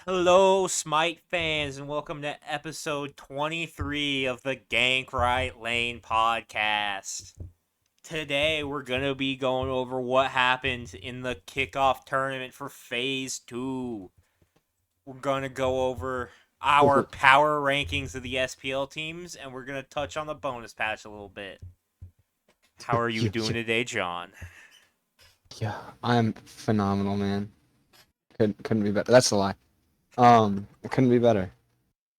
Hello, Smite fans, and welcome to episode 23 of the Gank Right Lane podcast. Today, we're going to be going over what happened in the kickoff tournament for Phase 2. We're going to go over our power rankings of the SPL teams, and we're going to touch on the bonus patch a little bit. How are you Yeah, doing today, John? yeah, I'm phenomenal, man. Couldn't be better. That's a lie. It couldn't be better.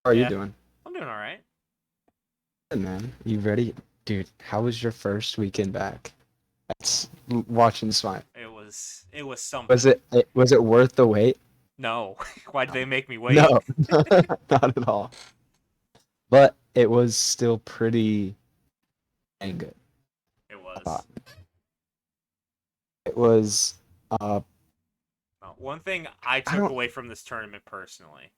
How are you Yeah, doing? I'm doing alright. Good, man. You ready? Dude, how was your first weekend back? That's watching Smite. It was Was something. it worth the wait? No. Why did they make me wait? No, not at all. But it was still pretty dang good, It I thought. was. It was uh One thing I I took don't away from this tournament personally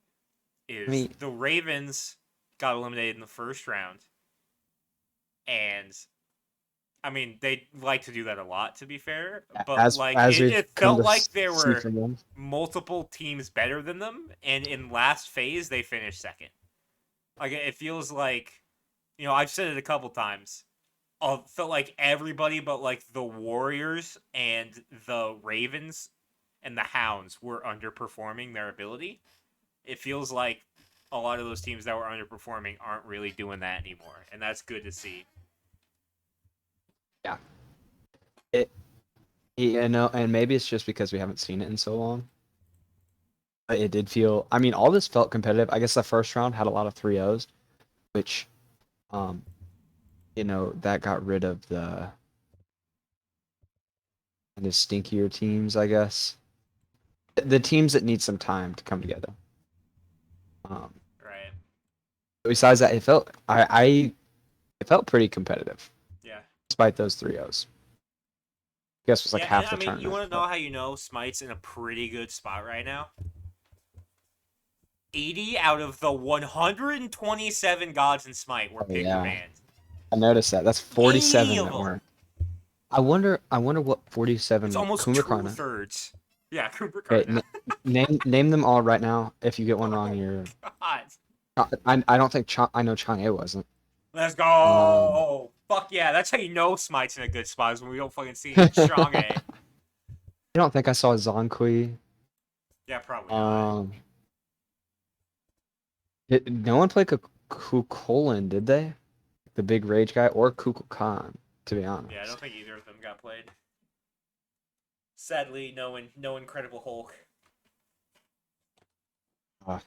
I is mean the Ravens got eliminated in the first round, and I mean they like to do that a lot, to be fair. But like as it, we've it come felt to like there see were from them. multiple teams better than them, and in last phase they finished second. Like it feels like, I've said it a couple times. Felt like everybody but like the Warriors and the Ravens and the Hounds were underperforming their ability. It feels like a lot of those teams that were underperforming aren't really doing that anymore, and that's good to see. Yeah. It Yeah, no, and maybe it's just because we haven't seen it in so long. But it did feel, I mean, all this felt competitive. I guess the first round had a lot of 3-0s, which, um, that got rid of the stinkier teams, I guess. The teams that need some time to come together. Um, Right. Besides that, it felt pretty competitive, Yeah. despite those 3-0s. I guess it was like Yeah, and half I the mean, you tournament. want to But know how you know Smite's in a pretty good spot right now? 80 out of the 127 gods in Smite were oh, pick or yeah, banned. I noticed that. That's 80 47 of that them. weren't. I wonder what It's 47 almost two Kumbhakarna. thirds. Yeah, Cooper Okay, Karna. name them all right now. If you get one wrong, Oh, you're. God. I don't think I know Chang'e wasn't. Let's Um, go. Fuck yeah. That's how you know Smite's in a good spot is when we don't fucking see Strong I A. don't think I saw Zonkui. Yeah, probably not. Um, no one played Kukulin, did they? The big rage guy or Kukulkan, to be Yeah, I don't honest. think either of them got played. Sadly, no Incredible Hulk. Uh,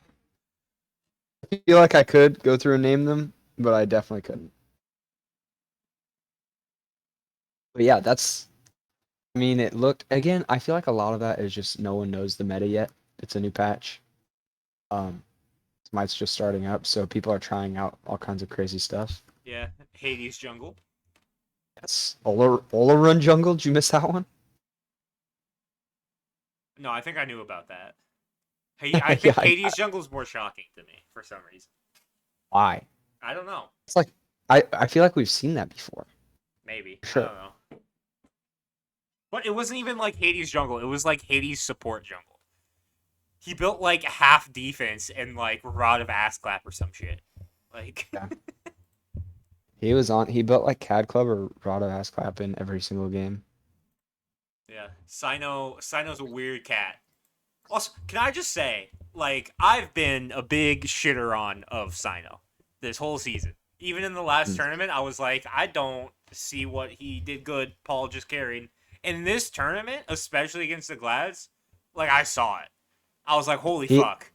I feel like I could go through and name them, but I definitely couldn't. But yeah, that's. I mean, it looked again. I feel like a lot of that is just no one knows the meta yet. It's a new patch. Um, Smite's just starting up, so people are trying out all kinds of crazy stuff. Yeah, Hades Jungle. Yes. Ola Run Jungle, did you miss that one? No, I think I knew about that. Hey, I Yeah, think Hades Jungle is more shocking to me for some reason. why? I don't know. It's like I feel like we've seen that before. Maybe. I Sure. don't know. But it wasn't even like Hades Jungle. It was like Hades Support Jungle. He built like half defense and like Rod of Ass Clap or some shit. Like, Yeah. He built like CAD Club or Rado Ass Clap in every single game. yeah. Sino's a weird cat. Also, can I just say, like, I've been a big shitter on of Sino this whole season. Even in the last Mm. tournament, I was like, I don't see what he did good. Paul just carried. In this tournament, especially against the Glads, like, I saw it. I was like, holy He fuck.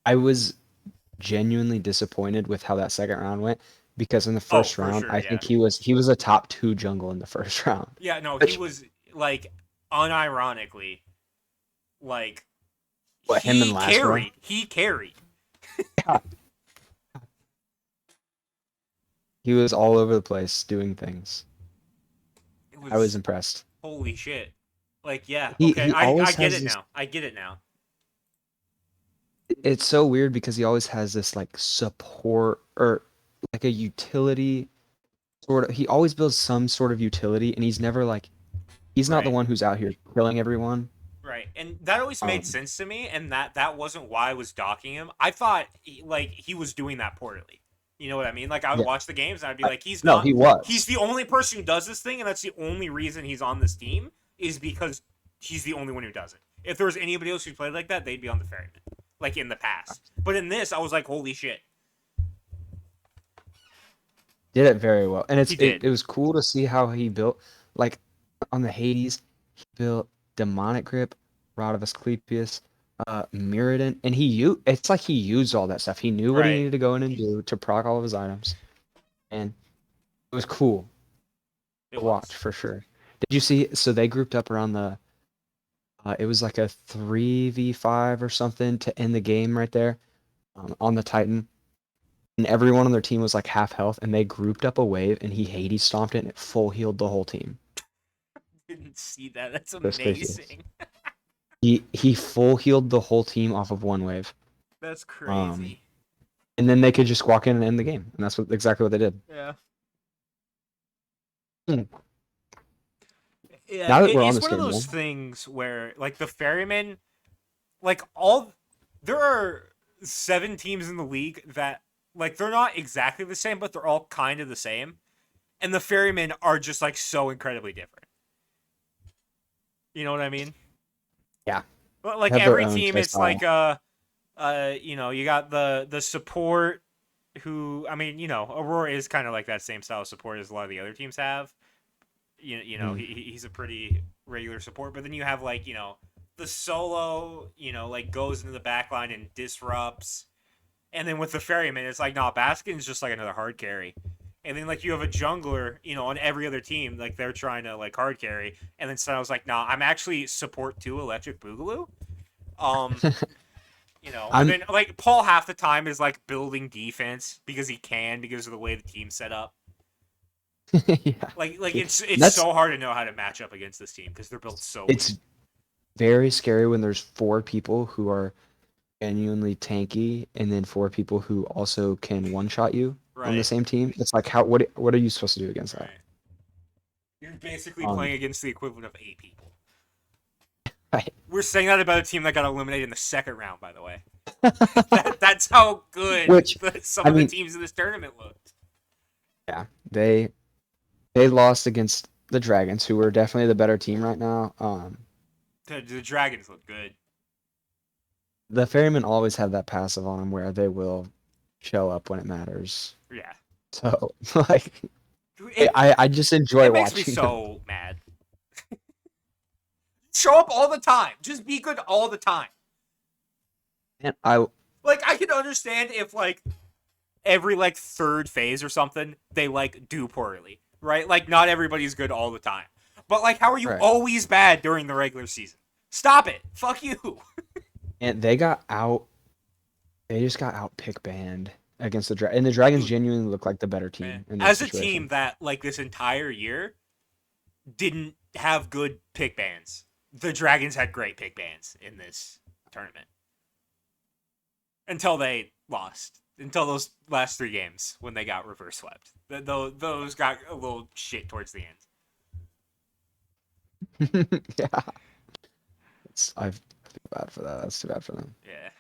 I was genuinely disappointed with how that second round went because in the Oh, first for round, sure, I yeah. think he was a top 2 jungle in the first round. Yeah, no, he Which was, like, unironically, like, what him and he Lazaro? carried. He carried. Yeah. He was all over the place doing things. It I was was, impressed. holy shit. Like, yeah, He okay, he I always get has it this now. I get it now. it's so weird because he always has this like support or like a utility sort of he always builds some sort of utility and he's never like he's not the Right. one who's out here killing everyone. Right, and that always made Um, sense to me, and that wasn't why I was docking him. I thought he was doing that poorly. You know what I mean? Like I would yeah, watch the games and I'd be I, like, he's no, not. he He's was. the only person who does this thing, and that's the only reason he's on this team is because he's the only one who does it. If there was anybody else who played like that, they'd be on the ferryman, like in the past. But in this, I was like, holy shit, Did it very well, and he it did. it was cool to see how he built like on the Hades. He built demonic grip, rod of Asclepius, Mirrodin, and it's like he used all that stuff. He knew what he Right, needed to go in and do to proc all of his items, and it was cool it to watch was. for sure. Did you see? So they grouped up around it was like a 3v5 or something to end the game right there, on the Titan. And everyone on their team was like half health, and they grouped up a wave, and he Hades stomped it, and it full healed the whole team. Didn't see that. That's That's crazy. amazing. He full healed the whole team off of one wave. That's Um, crazy. and then they could just walk in and end the game, and that's exactly what they did. Yeah. Hmm. Yeah, Now that we're on it's this one of game, those though, things where like the ferryman, like all there are 7 teams in the league that like they're not exactly the same, but they're all kind of the same, and the ferrymen are just like so incredibly different. You know what I mean? yeah, But they like have their every own team, play it's like style. you got the support who I mean, Aurora is kind of like that same style of support as a lot of the other teams have. Mm. He's a pretty regular support, but then you have like the solo, like goes into the back line and disrupts, and then with the ferryman, it's like nah, Baskin's just like another hard carry, and then like you have a jungler, on every other team, like they're trying to like hard carry, and then Style's like nah, I'm actually support 2 Electric Boogaloo, um. And I'm then like Paul half the time is like building defense because he can because of the way the team's set up. yeah. Like And it's that's so hard to know how to match up against this team because they're built so weak. it's very scary when there's four people who are genuinely tanky, and then four people who also can one shot you on the Right. same team. It's like what are you supposed to do against that? Right. You're basically Um, playing against the equivalent of 8 people. right. We're saying that about a team that got eliminated in the second round, by the way. That's how good Which some I of the mean, teams in this tournament looked. yeah, they lost against the Dragons, who were definitely the better team right now. The Dragons look good. The Ferrymen always have that passive on them where they will show up when it matters. Yeah. So like, It I just enjoy it makes me watching them. so mad. Show up all the time. Just be good all the time. And I Like I can understand if like every like third phase or something they like do poorly, right? Like not everybody's good all the time. But like how are you right. always bad during the regular season? Stop it. Fuck you. And they got out. They just got out pick banned against and the Dragons Dude, genuinely look like the better man. team in this As a team situation. that like this entire year didn't have good pick bans. The Dragons had great pick bans in this tournament. Until they lost. Until those last 3 games when they got reverse swept. Those got a little shit towards the end. Yeah, I feel bad for that. That's too bad for them. Yeah.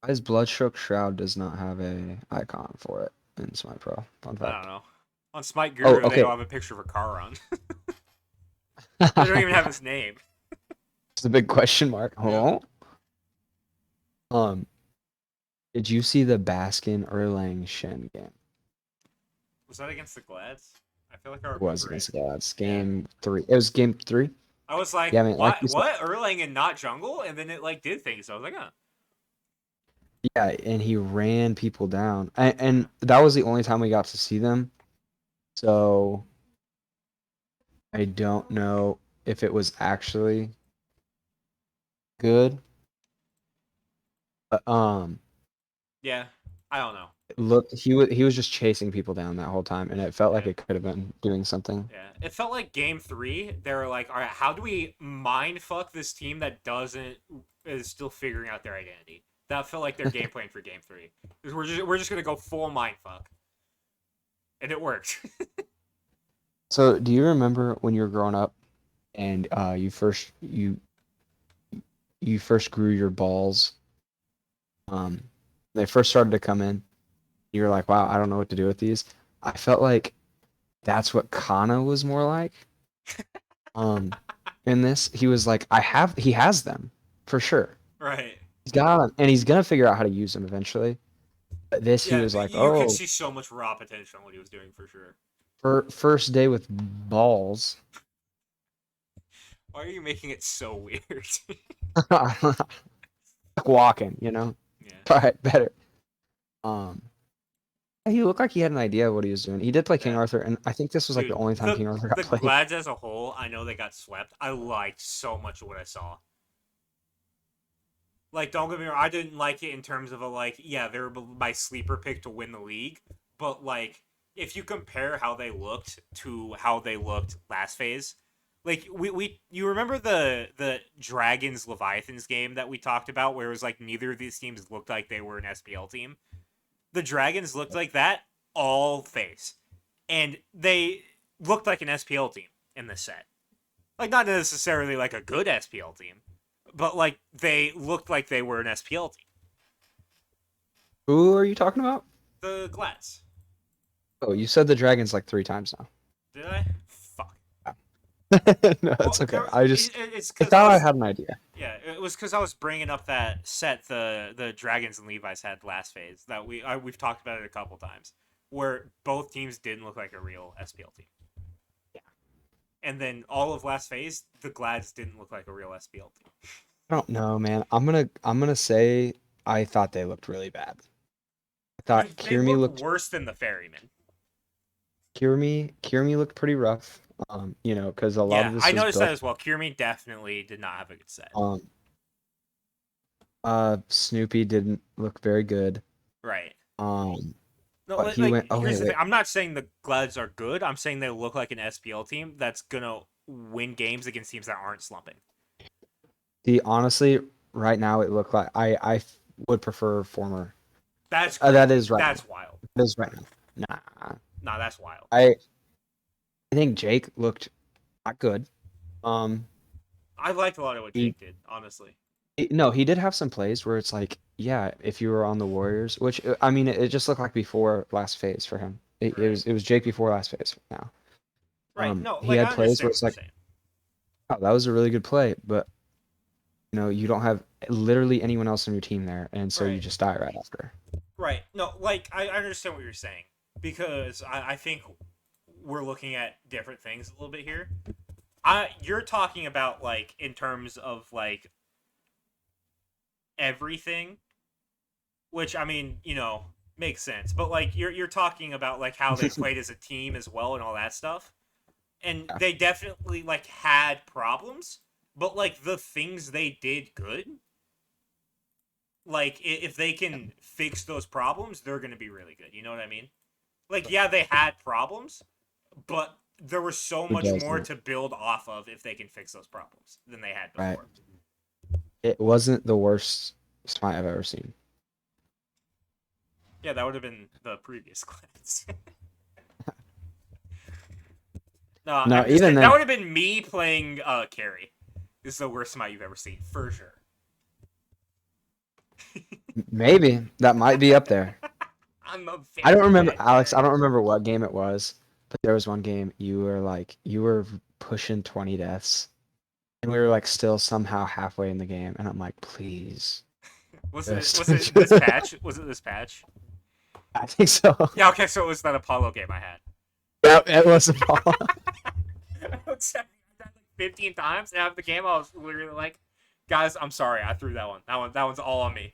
His Bloodstroke Shroud does not have a icon for it in Smite Pro. Fun I don't fact. know. On Smite Oh, Guru, they don't okay. have a picture of a car on. They don't even have It's his name. a big question mark. Yeah. Oh. Um, did you see the Baskin Erlang Shen game? Was that against the Glads? I feel like I It was remember it. against the Gods. Yeah. Game 3. It was game 3. I was like, Yeah, I mean, like you what? said. What? Erlang and not jungle? And then it like did things. So I was like, huh. Yeah, and he ran people down. Yeah. And that was the only time we got to see them. So I don't know if it was actually good. But Yeah. I don't know. look, he was just chasing people down that whole time, and it felt like Yeah. it could have been doing something. Yeah. It felt like game 3, they were like, all right, how do we mind fuck this team that is still figuring out their identity? That felt like their game plan for game 3. We're just gonna go full mind fuck. And it worked. So, do you remember when you were growing up and you first you first grew your balls, um, they first started to come in, you were like, wow, I don't know what to do with these. I felt like that's what Kana was more like. Um, in this, he was like, he has them for sure. Right. He's got them, and he's gonna figure out how to use them eventually. But this, he Yeah, was like, you could oh, see so much raw potential in what he was doing for sure. first day with balls. Why are you making it so weird? Like walking, you know. Yeah. All right, better. Um, he looked like he had an idea of what he was doing. He did play King Yeah. Arthur, and I think this was like the Dude, only time King Arthur got the played. Glads as a whole, I know they got swept. I liked so much of what I saw. Like, don't get me wrong, I didn't like it in terms of yeah, they were my sleeper pick to win the league, but like, if you compare how they looked to how they looked last phase, like you remember the Dragons Leviathans game that we talked about, where it was like neither of these teams looked like they were an SPL team. The Dragons looked like that all phase, and they looked like an SPL team in this set. Like, not necessarily like a good SPL team, but like they looked like they were an SPL team. Who are you talking about? The Glads. Oh, you said the dragons like 3 times now. Did I? Fuck. No, Well, it's okay. it's I because I thought I was had an idea. yeah, it was because I was bringing up that set the Dragons and Levi's had last phase that we've talked about it a couple times, where both teams didn't look like a real SPL team. Yeah. And then all of last phase, the Glads didn't look like a real SPL team. I don't know, man. I'm gonna say I thought they looked really bad. I thought They looked worse than the Ferryman. Kirmi looked pretty rough. Because a lot of Yeah, this I was noticed that built. as well. Kirmi definitely did not have a good set. Um, Snoopy didn't look very good. Right. Um, No, but he went. Oh here's wait, the thing. wait. I'm not saying the Glads are good. I'm saying they look like an SPL team that's gonna win games against teams that aren't slumping. See, honestly, right now it looked like would prefer former. That's That crazy. is right now. That's wild. That is right now. Nah, Nah, that's wild. I think Jake looked not good. Um, I liked a lot of what he, Jake did, honestly. no, he did have some plays where it's like, yeah, if you were on the Warriors, which I mean, it just looked like before last phase for him. Right. It was Jake before last phase now. Right. No, He like had I plays where understand what it's you're like, saying. oh, that was a really good play, but you don't have literally anyone else on your team there, and so you Right. just die right after. Right. No, like I understand what you're saying because I think we're looking at different things a little bit here. You're talking about like in terms of like everything, which I mean, makes sense. But like you're talking about like how they played as a team as well and all that stuff. And Yeah. they definitely like had problems, but like the things they did good, like if they can fix those problems, they're going to be really good. You know what I mean? Like yeah, they had problems, but there was so Who much more doesn't? to build off of if they can fix those problems than they had Right. before. It wasn't the worst smite I've ever seen. Yeah, that would have been the previous class. No, No, I'm just even saying that then, would have been me playing carry. This is the worst smite you've ever seen for sure. maybe that might be up there. I'm a I don't very remember, bad Alex. I carry. don't remember what game it was, but there was one game you were pushing 20 deaths, and we were like still somehow halfway in the game, and I'm like, please, Was it just, was it this patch? Was it this patch? I think so. Yeah, okay, so it was that Apollo game I had. Yeah, it was a ball. I died like 15 times, and after the game I was literally like, guys, I'm sorry, I threw that one. That one's all on me.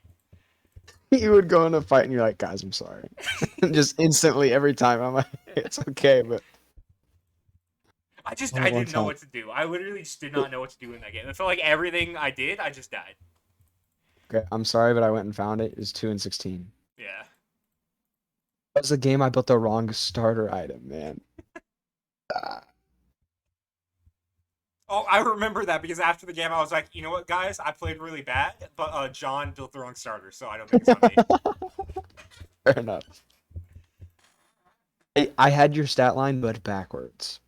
You would go in a fight, and you're like, guys, I'm sorry. Just instantly every time, I'm like, it's okay, but I one didn't know time. what to do. I literally just did not know what to do in that game. It felt like everything I did, I just died. Okay, I'm sorry, but I went and found it. It was 2-16. Yeah. That was the game I built the wrong starter item, man. Ah, Oh, I remember that because after the game, I was like, you know what, guys, I played really bad, but John built the wrong starter, so I don't think it's on me. fair enough. I had your stat line, but backwards.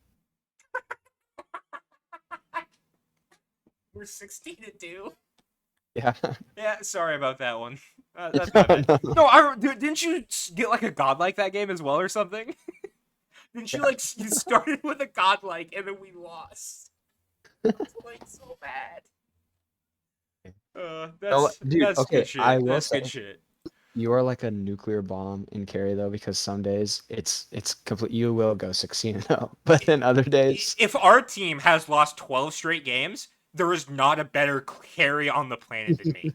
We're 16-2. Yeah. Yeah, sorry about that one. That's my bad. No. No, didn't you get like a godlike that game as well or something? Didn't you Yeah. like you started with a godlike and then we lost? I was like so bad. No, dude. That's good Okay, I shit. will That's say good shit. you are like a nuclear bomb in carry though, because some days it's complete. You will go 16-0, but then other days, If our team has lost 12 straight games, there is not a better carry on the planet than me.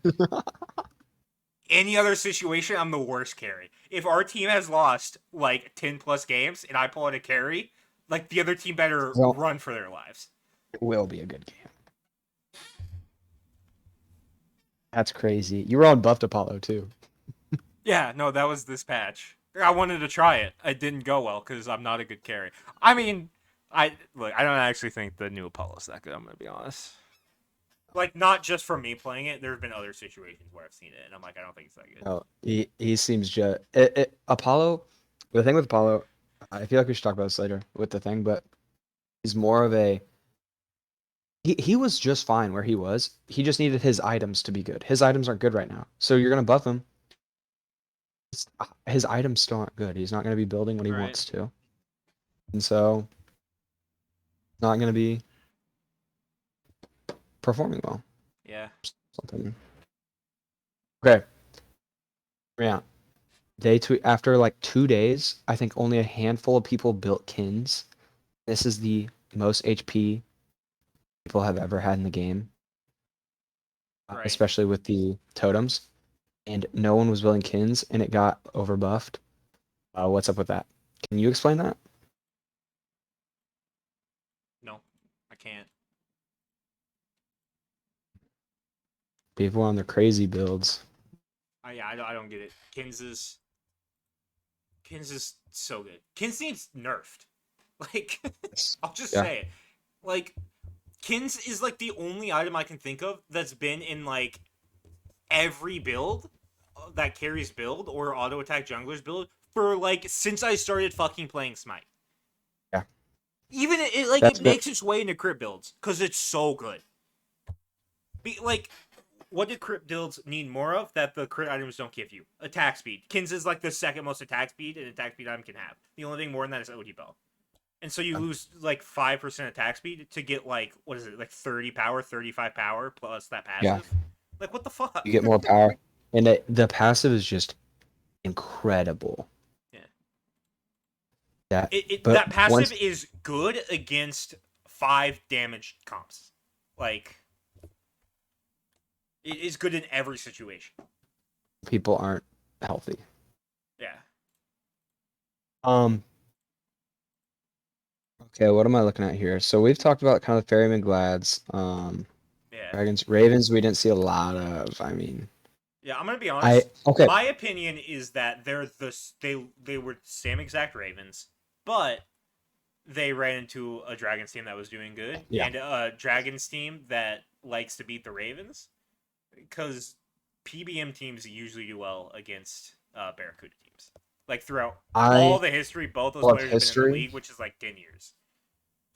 Any other situation, I'm the worst carry. If our team has lost like 10 plus games and I pull out a carry, like the other team better well, run for their lives. it will be a good game. That's crazy. You were on buffed Apollo too. Yeah, no, that was this patch. I wanted to try it. It didn't go well because I'm not a good carry. I mean, I don't actually think the new Apollo's that good. I'm gonna be honest. Like, not just from me playing it. There have been other situations where I've seen it, and I'm like, I don't think it's that good. No, he seems just Apollo. The thing with Apollo, I feel like we should talk about this later with the thing, but he's more of a he was just fine where he was. He just needed his items to be good. His items aren't good right now, so you're gonna buff him. His items still aren't good. He's not gonna be building what he Right? wants to, and so not gonna be performing well. Yeah. Something. Okay, yeah. After like 2 days, I think only a handful of people built kins. This is the most HP people have ever had in the game, Right. especially with the totems. And no one was building kins, and it got overbuffed. What's up with that? Can you explain that? No, I can't. People on their crazy builds. Yeah, I don't get it. Kins is so good. Kins needs nerfed. Like, I'll just Yeah. say it. Like, Kins is like the only item I can think of that's been in like every build that carries build or auto attack junglers build for like since I started fucking playing Smite. Yeah. Even like That's it good. makes its way into crit builds because it's so good. Like, what do crit builds need more of that the crit items don't give you? Attack speed. Kins is like the second most attack speed an attack speed item can have. The only thing more than that is OD bow. And so you lose like 5% attack speed to get like what is it, like 30 power, 35 power plus that Yeah. passive? Like what the fuck? You get more power. And the passive is just incredible. Yeah. That That but passive once is good against 5 damage comps. Like it is good in every situation. people aren't healthy. Yeah. Um okay, what am I looking at here? So we've talked about kind of Ferryman Glads, Yeah. Dragons, Ravens we didn't see a lot of. I mean, Yeah, I'm gonna be I honest. okay. My opinion is that they were the same exact Ravens, but they ran into a Dragons team that was doing good Yeah. and a Dragons team that likes to beat the Ravens because PBM teams usually do well against Barracuda teams. Like throughout all I the history, both those love players have been in the history league, which is like 10 years.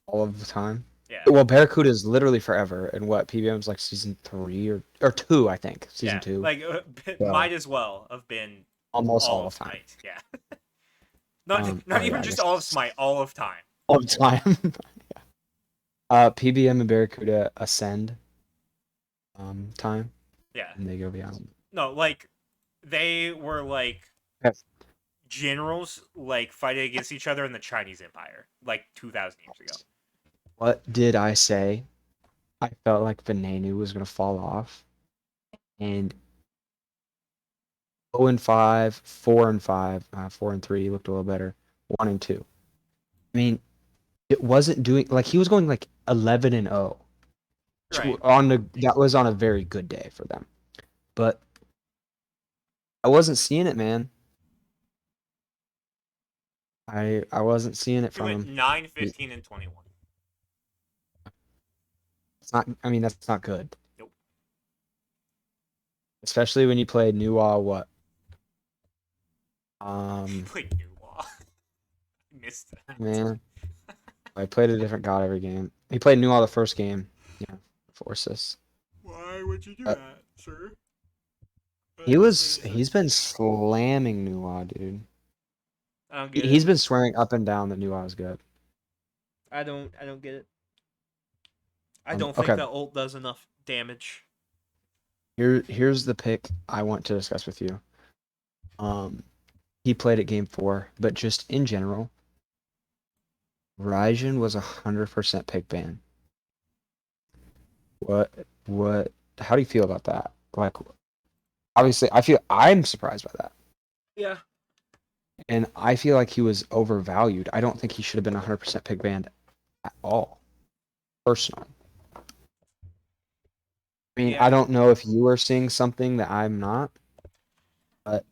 all of the time. Yeah, Well, Barracuda is literally forever, and what PBM's like season 3 or 2, I think, season yeah. 2. Like So might as well have been almost all all of the time. Smite. Yeah, not Oh even yeah, I just all of guess Smite, all of time. all the time. PBM and Barracuda ascend time, Yeah. and they go beyond. No, like they were like Yes. generals like fighting against each other in the Chinese Empire like 2,000 years ago. What did I say? I felt like Venenu was gonna fall off, and 0-5, 4-5, 4-3 looked a little better. 1-2. I mean, it wasn't doing like he was going like 11-0 Right. on the that was on a very good day for them, but I wasn't seeing it, man. I wasn't seeing it He from went him. 9, 15, and 21. It's not. I mean, that's not good, Nope. especially when you play Nuwa. What? He played New Law. Missed that. Man, I played a different god every game. He played Nuwa the first game. Yeah, Forces. Why would you do Uh, that? Sure. He's been slamming Nuwa, dude. I don't get it. He's been swearing up and down that Nuwa is good. I don't get it. I don't think Okay, that ult does enough damage. here's the pick I want to discuss with you. Um, he played at game 4, but just in general, Raijin was 100% pick ban. What what? How do you feel about that? Like, obviously, I'm surprised by that, Yeah. and I feel like he was overvalued. I don't think he should have been 100% pick banned at all, personally. I mean, I Yeah. don't know if you are seeing something that I'm not, but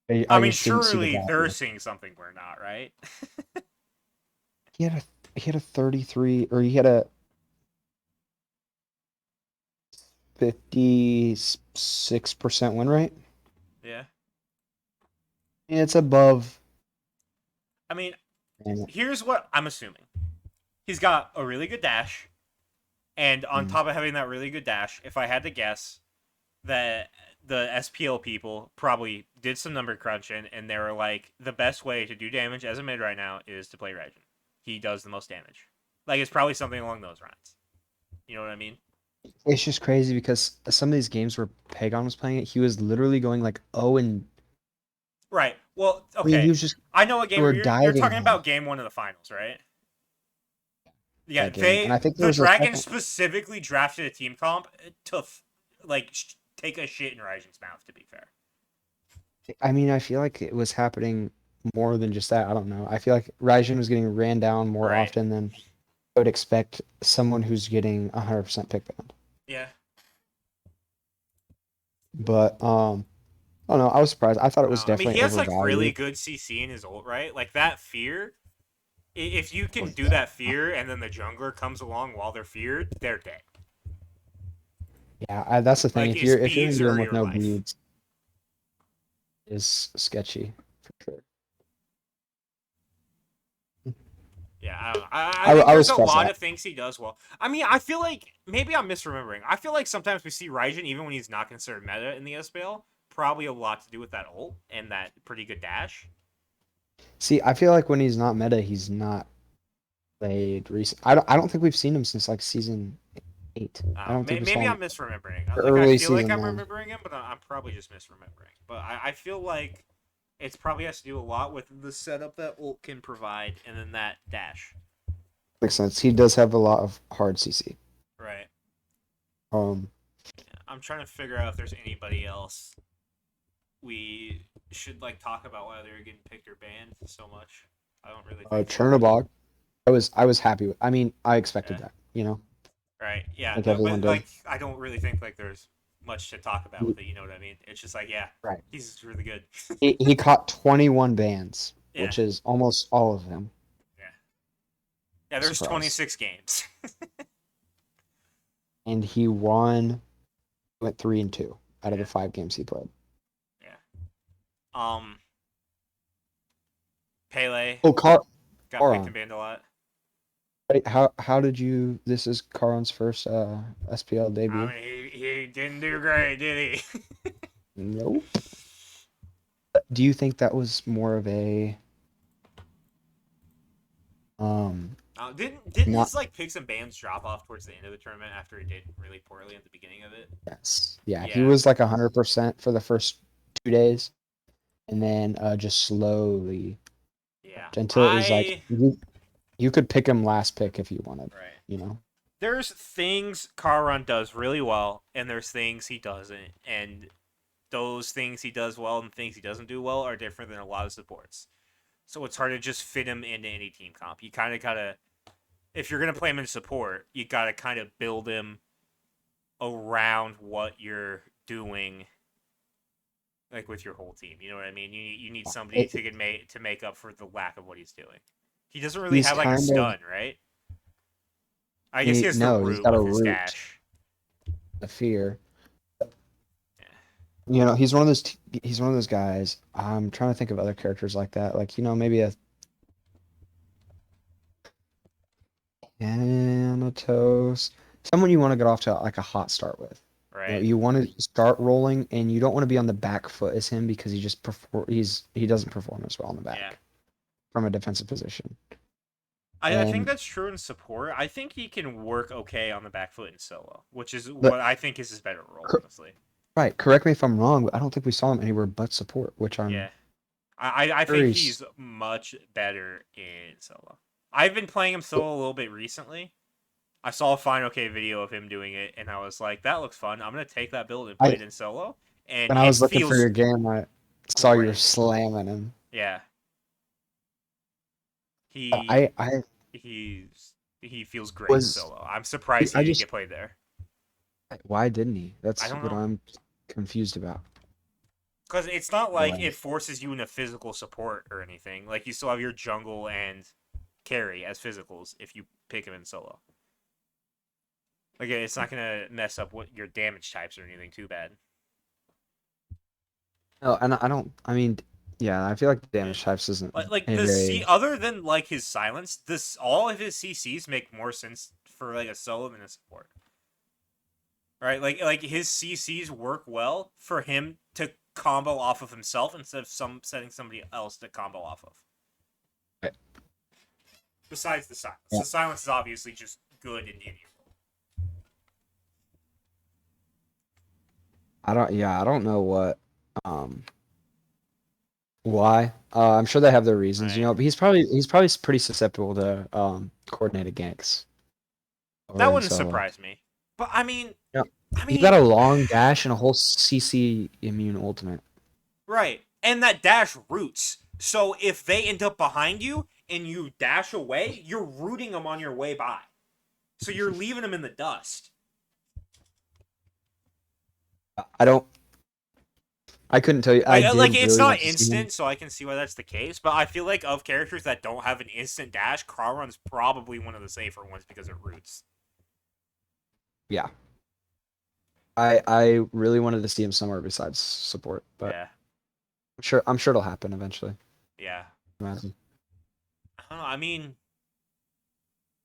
I I mean, just didn't see the surely they're value. seeing something we're not, right? He had a 33, or he had a 56% win rate. Yeah. Yeah, it's above. I mean, And, here's what I'm assuming. He's got a really good dash, and on mm, top of having that really good dash, if I had to guess, that the SPL people probably did some number crunching, and they were like, the best way to do damage as a mid right now is to play Raijin. He does the most damage. Like, it's probably something along those lines. You know what I mean? it's just crazy because some of these games where Pagon was playing it, he was literally going like 0 and Right. Well, I mean, he okay. was just I know what they game were you're diving talking him about. Game one of the finals, right? Yeah, that game, and I think there the was a Dragons second. specifically drafted a team comp to like take a shit in Raijin's mouth. To be fair, I mean, I feel like it was happening more than just that. I don't know. I feel like Raijin was getting ran down more right? often than I would expect someone who's getting 100% pick banned. Yeah. But I don't know. I was surprised. I thought it was I mean, he definitely has like really overvalued. good CC in his ult, right? Like that fear. If you can With do that fear, and then the jungler comes along while they're feared, they're dead. Yeah, that's the thing. Like If his you're beads gonna do are them with your no life. beads, is sketchy for sure. Yeah, I don't know. I think I was there's a surprised lot at of things he does well. I mean, I feel like maybe I'm misremembering. I feel like sometimes we see Raijin, even when he's not considered meta in the SPL, probably a lot to do with that ult and that pretty good dash. See, I feel like when he's not meta, he's not played recent. I don't think we've seen him since like season 8. I don't think we saw Maybe him I'm misremembering. Like I early feel like season I'm 1. remembering him, but I'm probably just misremembering. But I feel like it's probably has to do a lot with the setup that ult can provide, and then that dash. Makes sense. He does have a lot of hard CC. Right. Um, I'm trying to figure out if there's anybody else we should like talk about why they're getting picked or banned so much. I don't really think so. Chernobog. I was happy with. I mean, I expected Yeah. that. You know, Right. I Yeah. think No, everyone but did. like, I don't really think like there's much to talk about with it. You know what I mean? It's just like, yeah, Right. he's really good. He caught 21 bans, Yeah. which is almost all of them. Yeah. Yeah. There's Surprise. 26 games. And he went 3-2 out of the Yeah. 5 games he played. Yeah. Um. Pele Oh, got picked and Caron. banned a lot. How did you? This is Caron's first SPL I debut. mean, he didn't do great, did he? Nope. Do you think that was more of a um Didn't not his like picks and bans drop off towards the end of the tournament after he did really poorly at the beginning of it? yes. Yeah, he Yeah. was like 100% for the first 2 days and then just slowly Yeah. until it was like I you could pick him last pick if you wanted, Right. you know. There's things Carron does really well, and there's things he doesn't, and those things he does well and things he doesn't do well are different than a lot of supports. So it's hard to just fit him into any team comp. You kind of gotta, if you're gonna play him in support, you gotta kind of build him around what you're doing, like with your whole team. You know what I mean? You need somebody It, to make up for the lack of what he's doing. He doesn't really he's have like a kind of stun, right? I guess he has the he's root got a with his root, dash. a fear. Yeah. You know, he's one of those guys. I'm trying to think of other characters like that. Like, maybe a Thanatos. Someone you want to get off to like a hot start with. Right. You want to start rolling, and you don't want to be on the back foot as him because he doesn't perform as well on the Yeah. back from a defensive position. I think And that's true in support. I think he can work okay on the back foot in solo, which is but what I think is his better role, cor- honestly. right, correct me if I'm wrong, but I don't think we saw him anywhere but support, which I'm Yeah. I think very he's much better in solo. I've been playing him solo a little bit recently. I saw a Final K video of him doing it, and I was like, that looks fun. I'm going to take that build and play I it in solo. And when I it was looking for feels your game, I saw you were great. slamming him. Yeah. He I he's he feels great in was solo. I'm surprised he I didn't just get played there. why didn't he? I That's don't what know. I'm confused about. Because it's not like Anyway, it forces you into physical support or anything. Like, you still have your jungle and carry as physicals if you pick him in solo. Like, it's not going to mess up what your damage types or anything too bad. no, and I don't. I mean, yeah, I feel like the Yeah. damage types isn't Like a the C, very. other than like his silence, this all of his CCs make more sense for like a solo than a support. Right? Like his CCs work well for him to combo off of himself instead of setting somebody else to combo off of. Besides the silence. Yeah, The silence is obviously just good in any role. I don't. Yeah, I don't know um, why. I'm sure they have their reasons, Right. but he's probably pretty susceptible to coordinated ganks over That in wouldn't solo. surprise me. But I mean Yeah, I he's got mean a long dash and a whole CC immune ultimate. right. And that dash roots. So if they end up behind you and you dash away, you're rooting them on your way by. So you're leaving them in the dust. I don't. I couldn't tell you. I Like did it's really not want to see him. instant, so I can see why that's the case. But I feel like of characters that don't have an instant dash, Karun's probably one of the safer ones because it roots. Yeah, I really wanted to see him somewhere besides support, but Yeah, I'm sure it'll happen eventually. yeah. Imagine. I don't know. I mean,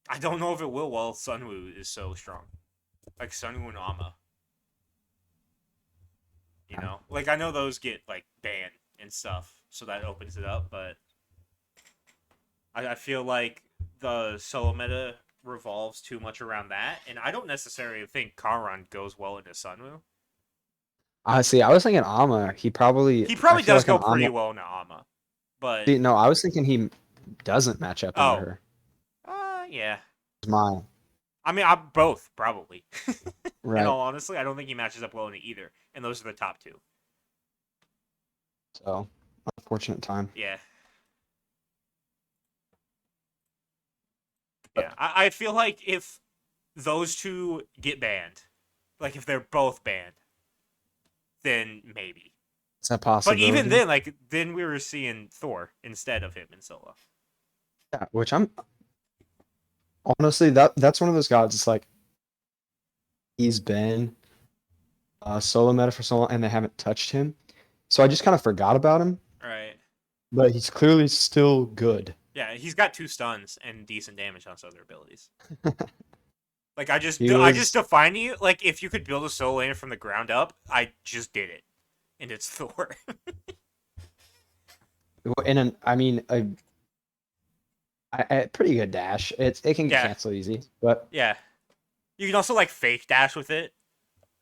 I don't know if it will while Sunwoo is so strong. Like Sunwoo and Ama. You Yeah. know? Like I know those get like banned and stuff, so that opens it up, but I feel like the solo meta revolves too much around that, and I don't necessarily think Karun goes well into Sunwoo. See, I was thinking Ama. He I probably feel does like an go pretty Ama. well into Ama, but See, no, I was thinking he doesn't match up into oh, her. yeah. It's mine. I mean, I both probably. In Right. all honesty, I don't think he matches up well into either, and those are the top two. So, unfortunate time. Yeah, But yeah. I feel like if those two get banned, like if they're both banned, then maybe. it's a But even possibility. then, like then we were seeing Thor instead of him in solo. Yeah, which I'm honestly that's one of those gods. It's like he's been solo meta for so long, and they haven't touched him. So I just kind of forgot about him. Right. But he's clearly still good. Yeah, he's got 2 stuns and decent damage on his other abilities. Like He I just was, define you like if you could build a solo lane from the ground up, I just did it, and it's Thor. in an, I mean, a pretty good dash. It can get Yeah, canceled easy, but yeah. You can also like fake dash with it,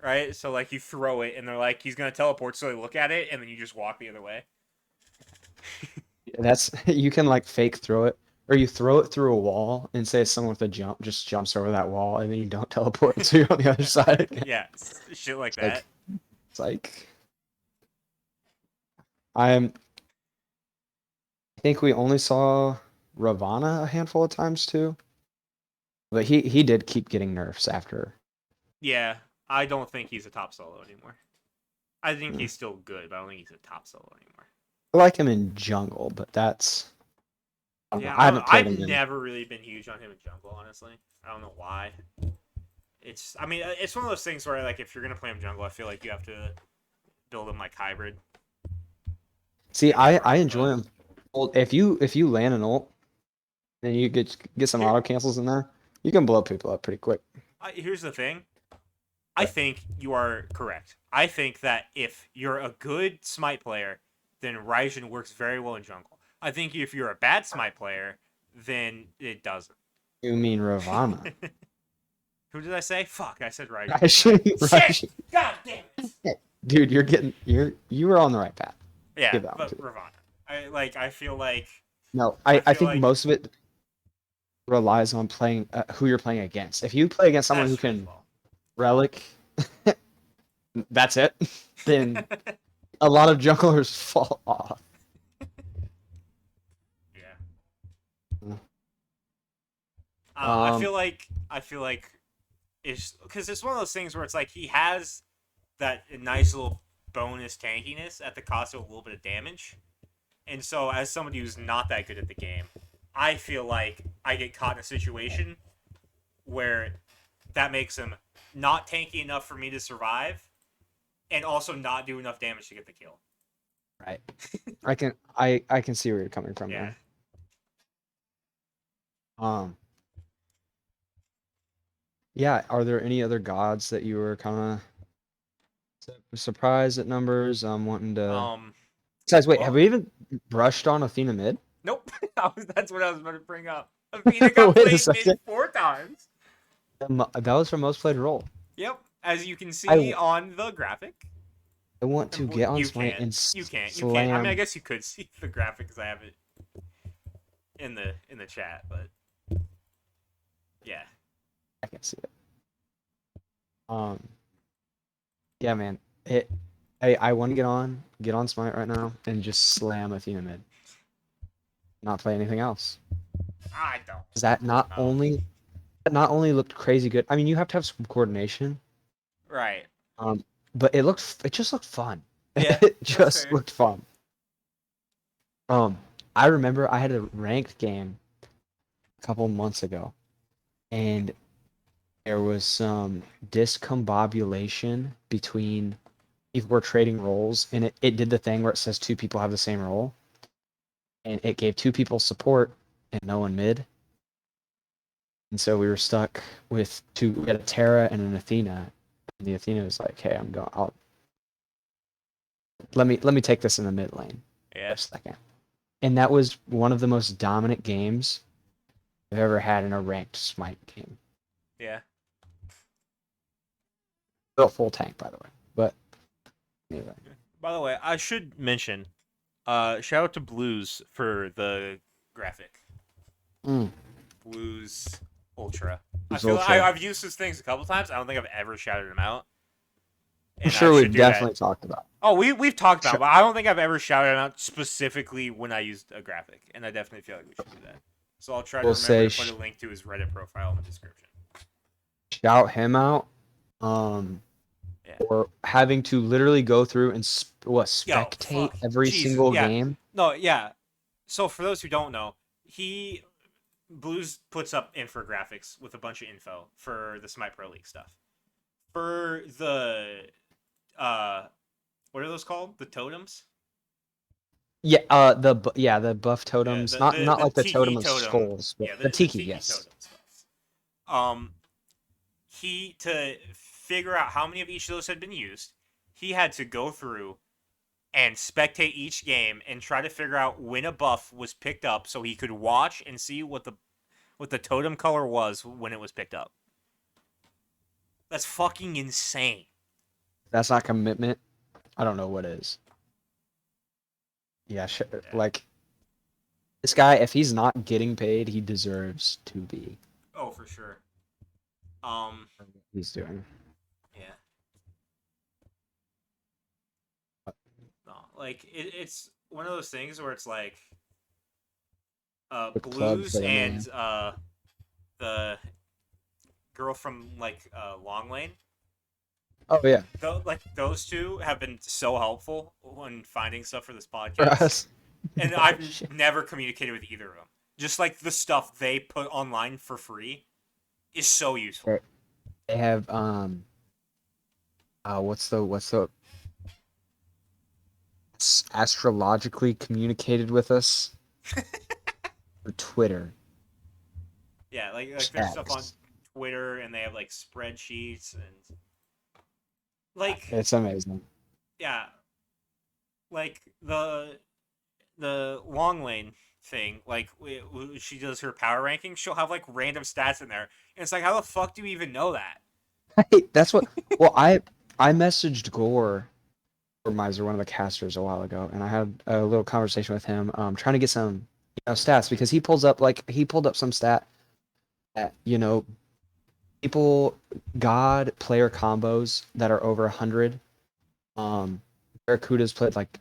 right? So like you throw it, and they're like he's gonna teleport, so they look at it, and then you just walk the other way. that's you can like fake throw it, or you throw it through a wall and say someone with a jump just jumps over that wall, and then you don't teleport, so you're on the other side again. Yeah, shit like It's like that. it's like I'm. I think we only saw Ravana a handful of times too, but he did keep getting nerfs after. Yeah, I don't think he's a top solo anymore. I think Hmm. he's still good, but I don't think he's a top solo anymore. I like him in jungle, but that's I don't know. Yeah, I I don't know. haven't played I've him in. never really been huge on him in jungle, honestly. I don't know why. I mean, it's one of those things where like if you're gonna play him jungle, I feel like you have to build him like hybrid. See, Maybe I'm I wrong, enjoy but him. Well, if you land an ult, then you get some here, auto cancels in there. You can blow people up pretty quick. here's the thing. I think you are correct. I think that if you're a good smite player, then Raijin works very well in jungle. I think if you're a bad smite player, then it doesn't. You mean Ravana? Who did I say? Fuck, I said Raijin. Raishi, Shit! Raishi. God damn it! Dude, you were on the right path. Yeah, Give that one to but you. Ravana. I feel like No, I I feel think like most of it relies on playing who you're playing against. If you play against someone that's who true as can well. relic, that's it. Then a lot of junglers fall off. Yeah. I don't know. Um, I feel like it's because it's one of those things where it's like he has that nice little bonus tankiness at the cost of a little bit of damage. And so, as somebody who's not that good at the game, I feel like I get caught in a situation where that makes him not tanky enough for me to survive, and also not do enough damage to get the kill. right. I can see where you're coming from Yeah. there. Um, yeah. Are there any other gods that you were kind of surprised at numbers? Wanting to. Um. Besides, wait, have Well, we even brushed on Athena mid? nope. That's what I was about to bring up. Athena got Wait a played mid second. 4 times. That was her most played role. Yep. As you can I, see w- on the graphic. I want to get on You Smite can't. and You can't. You can't. I mean, I slam. guess you could see the graphic because I have it in the chat, but yeah. I can see it. Um, yeah, man. I want to get on Smite right now and just slam Athena mid. Not play anything else. I don't. 'Cause that Oh. not only looked crazy good. I mean, you have to have some coordination. Right. Um, but it just looked fun. Yeah, It that's just fair. looked fun. I remember I had a ranked game a couple months ago, and there was some discombobulation between people were trading roles, and it did the thing where it says two people have the same role, and it gave two people support and no one mid. And so we were stuck with two. We had a Terra and an Athena, and the Athena was like, "Hey, I'm going. Let me take this in the mid lane for Yeah. a second." And that was one of the most dominant games I've ever had in a ranked Smite game. Yeah. Built full tank, by the way. But anyway, By the way, I should mention, shout out to Blues for the graphic. mm, Blues Ultra. I it's feel ultra. I've used his things a couple times. I don't think I've ever shouted him out, I'm and I sure should we've do that. definitely talked about. Oh, we've talked about, Sure. it, but I don't think I've ever shouted him out specifically when I used a graphic, and I definitely feel like we should do that. So I'll try to We'll remember say to put a link to his Reddit profile in the description. shout him out. Um, Yeah. or having to literally go through and Yo, spectate fuck. every Jesus. single Yeah. game. No, yeah. So for those who don't know, he Blues puts up infographics with a bunch of info for the Smite Pro League stuff. For the what are those called? The totems? Yeah, the buff Yeah, totems, not the like the totem tiki of totem. skulls, but Yeah, the the tiki, tiki yes. totem stuff. He to figure out how many of each of those had been used, he had to go through and spectate each game and try to figure out when a buff was picked up so he could watch and see what the totem color was when it was picked up. That's fucking insane. That's not commitment. I don't know what is. Yeah, sure. Yeah. Like this guy, if he's not getting paid, he deserves to be. Oh, for sure. He's doing. Yeah. No, like it's one of those things where it's like Quick plug Blues for the and man. the girl from like Long Lane. Oh yeah, Like those two have been so helpful when finding stuff for this for podcast, us. and No I've shit. never communicated with either of them. Just like the stuff they put online for free is so useful. They have what's the astrologically communicated with us for Twitter. Yeah, like there's stuff on X. Twitter, and they have like spreadsheets and Like, It's amazing. yeah, like the long lane thing. Like, she does her power ranking. She'll have like random stats in there, and it's like, how the fuck do you even know that? That's what. Well, I messaged Gore or Miser, one of the casters, a while ago, and I had a little conversation with him, trying to get some stats because he pulled up some stat that people God player combos that are over 100. Barracuda's played like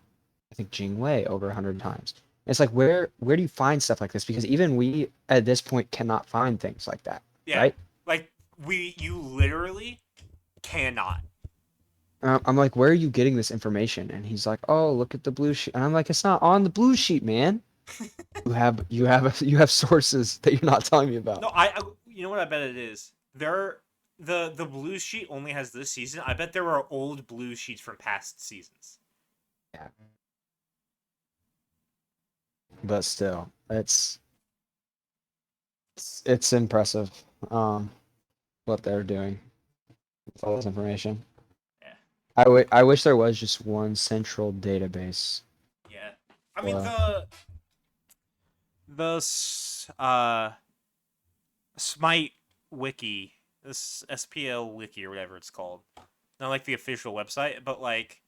I think Jingwei over 100 times. It's like where do you find stuff like this? Because even we at this point cannot find things like that, Yeah, right? like you literally cannot. I'm like, where are you getting this information? And he's like, oh, look at the blue sheet. And I'm like, it's not on the blue sheet, man. You have sources that you're not telling me about. No, you know what I bet it is. The blue sheet only has this season. I bet there are old blue sheets from past seasons. Yeah. But still, it's impressive, what they're doing with all this information. Yeah, I wish there was just one central database. yeah. I mean Or, the Smite wiki, this SPL wiki or whatever it's called. Not like the official website, but like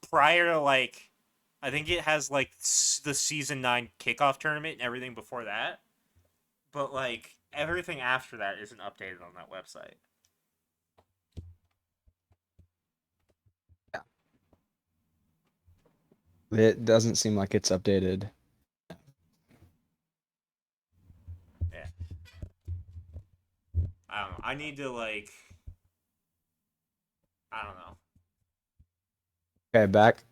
prior to like, I think it has like the season 9 kickoff tournament and everything before that. But like everything after that isn't updated on that website. it doesn't seem like it's updated. Yeah, I don't know. I need to like, I don't know. Okay, back.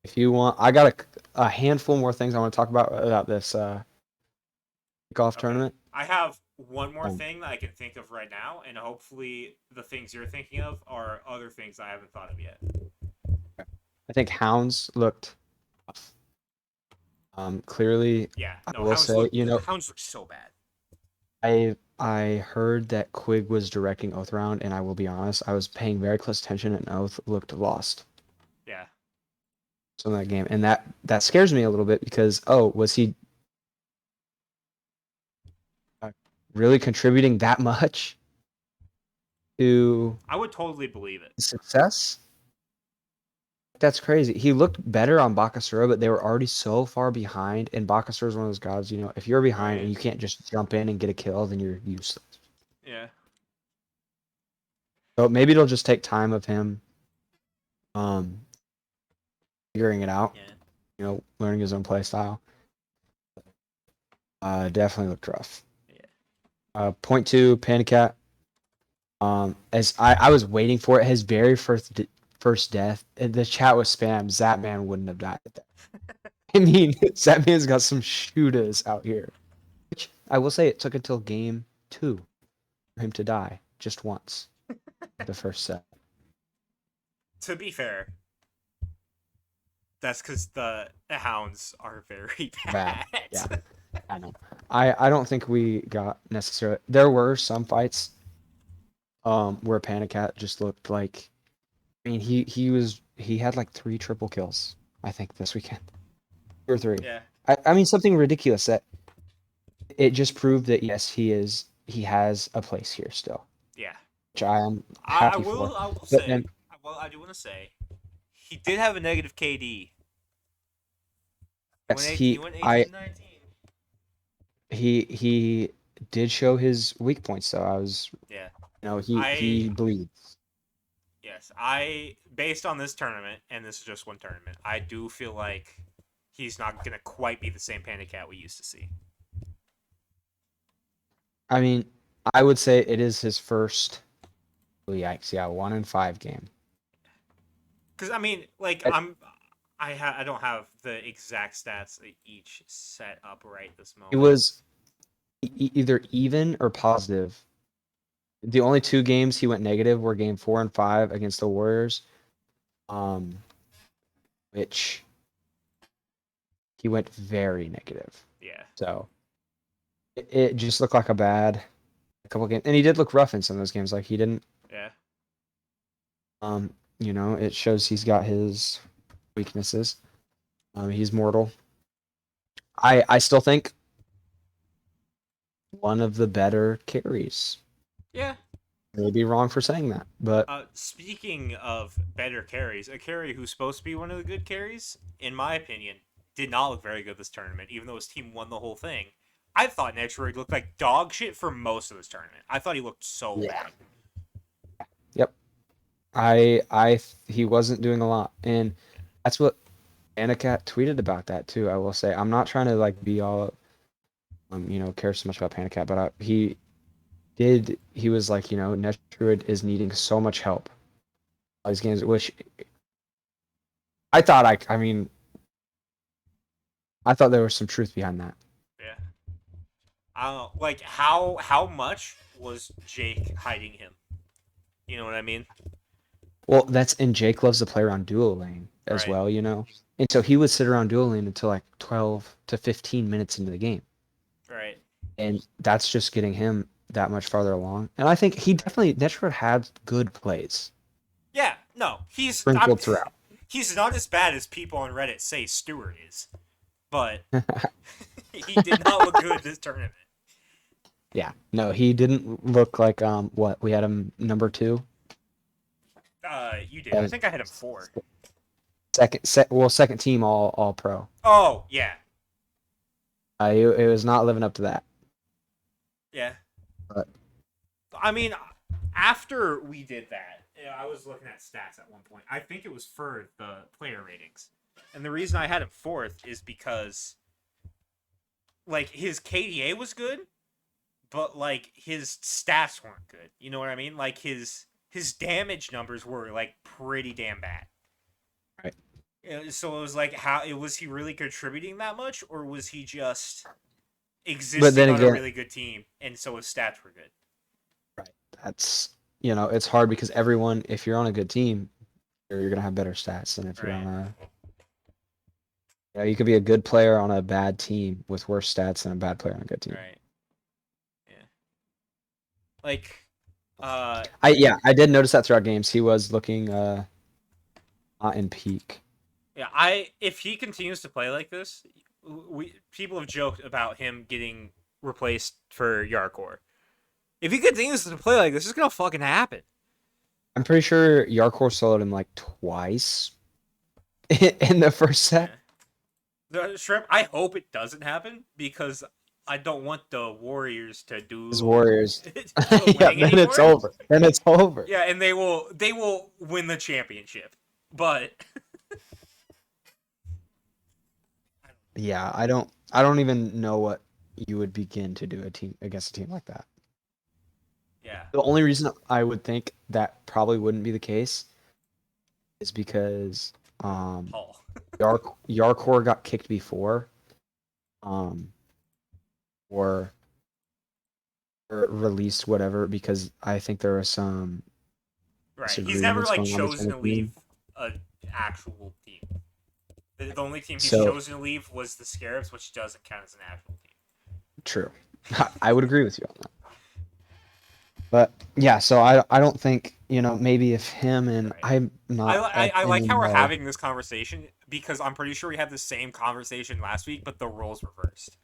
If you want, I got a handful more things I want to talk about this kickoff Okay, tournament. I have one more Um, thing that I can think of right now, and hopefully the things you're thinking of are other things I haven't thought of yet. I think Hounds looked clearly. Yeah, I no, will say, Hounds look so bad. I heard that Quig was directing Oath Round, and I will be honest, I was paying very close attention, and Oath looked lost Yeah, in that game, and that scares me a little bit because was he uh, really contributing that much to I would totally believe it. success? That's crazy. He looked better on Bakasura, but they were already so far behind, and Bakasura is one of those gods, if you're behind and Right. you can't just jump in and get a kill, then you're useless. Yeah. So maybe it'll just take time of him um figuring it out, Yeah. learning his own play style. Definitely looked rough. Yeah. Point two, Panicat. As I was waiting for it, his very first death, and the chat was spam. Zapman wouldn't have died. I mean, Zapman's got some shooters out here. Which I will say, it took until game two for him to die just once. The first set. To be fair, that's because the Hounds are very Bad. bad. Yeah, I know. I don't think we got necessarily. There were some fights where Panicat just looked like. I mean, he had like 3 triple kills. I think this weekend, 2 or 3. Yeah. I mean something ridiculous that it just proved that yes, he has a place here still, Yeah. which I am I happy for. will. I will But say. then Well, I do want to say he did have a negative KD. He yes, went 18. He went I 18-19. he did show his weak points though. I was Yeah. he I bleeds. Yes. I based on this tournament, and this is just one tournament. I do feel like he's not gonna quite be the same Panda Cat we used to see. I mean, I would say it is his first. Oh, yikes! Yeah, 1-5 game. Because I mean, like It, I don't have the exact stats each set up right this it moment. was either even or positive. The only 2 games he went negative were game 4 and 5 against the Warriors, um, which he went very negative. Yeah. So it just looked like a couple games, and he did look rough in some of those games. Like he didn't. Yeah. It shows he's got his weaknesses. He's mortal. I still think one of the better carries. Yeah. I may be wrong for saying that, but Speaking of better carries, a carry who's supposed to be one of the good carries, in my opinion, did not look very good this tournament, even though his team won the whole thing. I thought Netroid looked like dog shit for most of this tournament. I thought he looked so yeah, bad. yep. He wasn't doing a lot, and that's what Anacat tweeted about that too. I will say I'm not trying to like be all care so much about Panicat, but he was like, Netroid is needing so much help all these games, which I thought I thought there was some truth behind that. Yeah. I don't know. Like, how much was Jake hiding him? You know what I mean? Well, and Jake loves to play around duo lane as Right. well, and so he would sit around duo lane until like 12 to 15 minutes into the game, Right. and that's just getting him that much farther along. And I think he definitely Netroid had good plays Yeah. No, sprinkled throughout. he's not as bad as people on Reddit say Stewart is, but he did not look good this tournament. Yeah, no, he didn't look like what we had him number 2. You did. I think I had him 4. Second team all pro. Oh yeah. It was not living up to that. Yeah. But I mean, after we did that, I was looking at stats at one point. I think it was for the player ratings. And the reason I had him 4th is because like his KDA was good, but like his stats weren't good. You know what I mean? Like his damage numbers were like pretty damn bad. right. So it was like, how was he really contributing that much, or was he just But then existing on a again, really good team and so his stats were good? right. That's it's hard because if you're on a good team, you're gonna have better stats than if you're on Right. a you could be a good player on a bad team with worse stats than a bad player on a good team. Right. Yeah. Like, I did notice that throughout games he was looking not in peak. yeah, if he continues to play like this, people have joked about him getting replaced for Yarkor. If he continues to play like this, it's gonna fucking happen. I'm pretty sure Yarkor soloed him like twice in the first set. Yeah. The Shrimp, I hope it doesn't happen because I don't want the Warriors to His do Warriors. the Yeah, winning then it's anymore. over. Then it's over. Yeah, and they will win the championship. But Yeah, I don't even know what you would begin to do against a team like that. yeah, The only reason I would think that probably wouldn't be the case is because Paul. Yarkor got kicked before, um, or released whatever because I think there was some Right. He's never disagreements like going on chosen between to the leave team. an actual team. The only team he's So chosen to leave was the Scarabs, which doesn't count as an actual team. true. I would agree with you on that. But yeah, so I don't think maybe if him and Right. I'm not I in like the how we're know. having this conversation because I'm pretty sure we had the same conversation last week, but the roles reversed.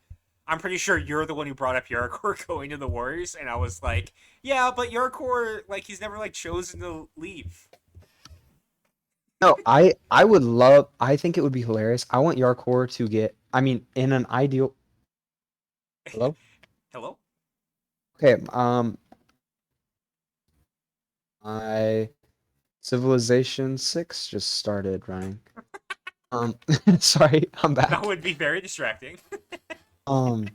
I'm pretty sure you're the one who brought up Yarkor going to the Warriors, and I was like, yeah, but Yarkor, like, he's never like chosen to leave. No, I would love. I think it would be hilarious. I want Yarkor to get. I mean, in an ideal. Hello. Hello? Okay. My Civilization 6 just started running. Um, sorry, I'm That back. would be very distracting. Um,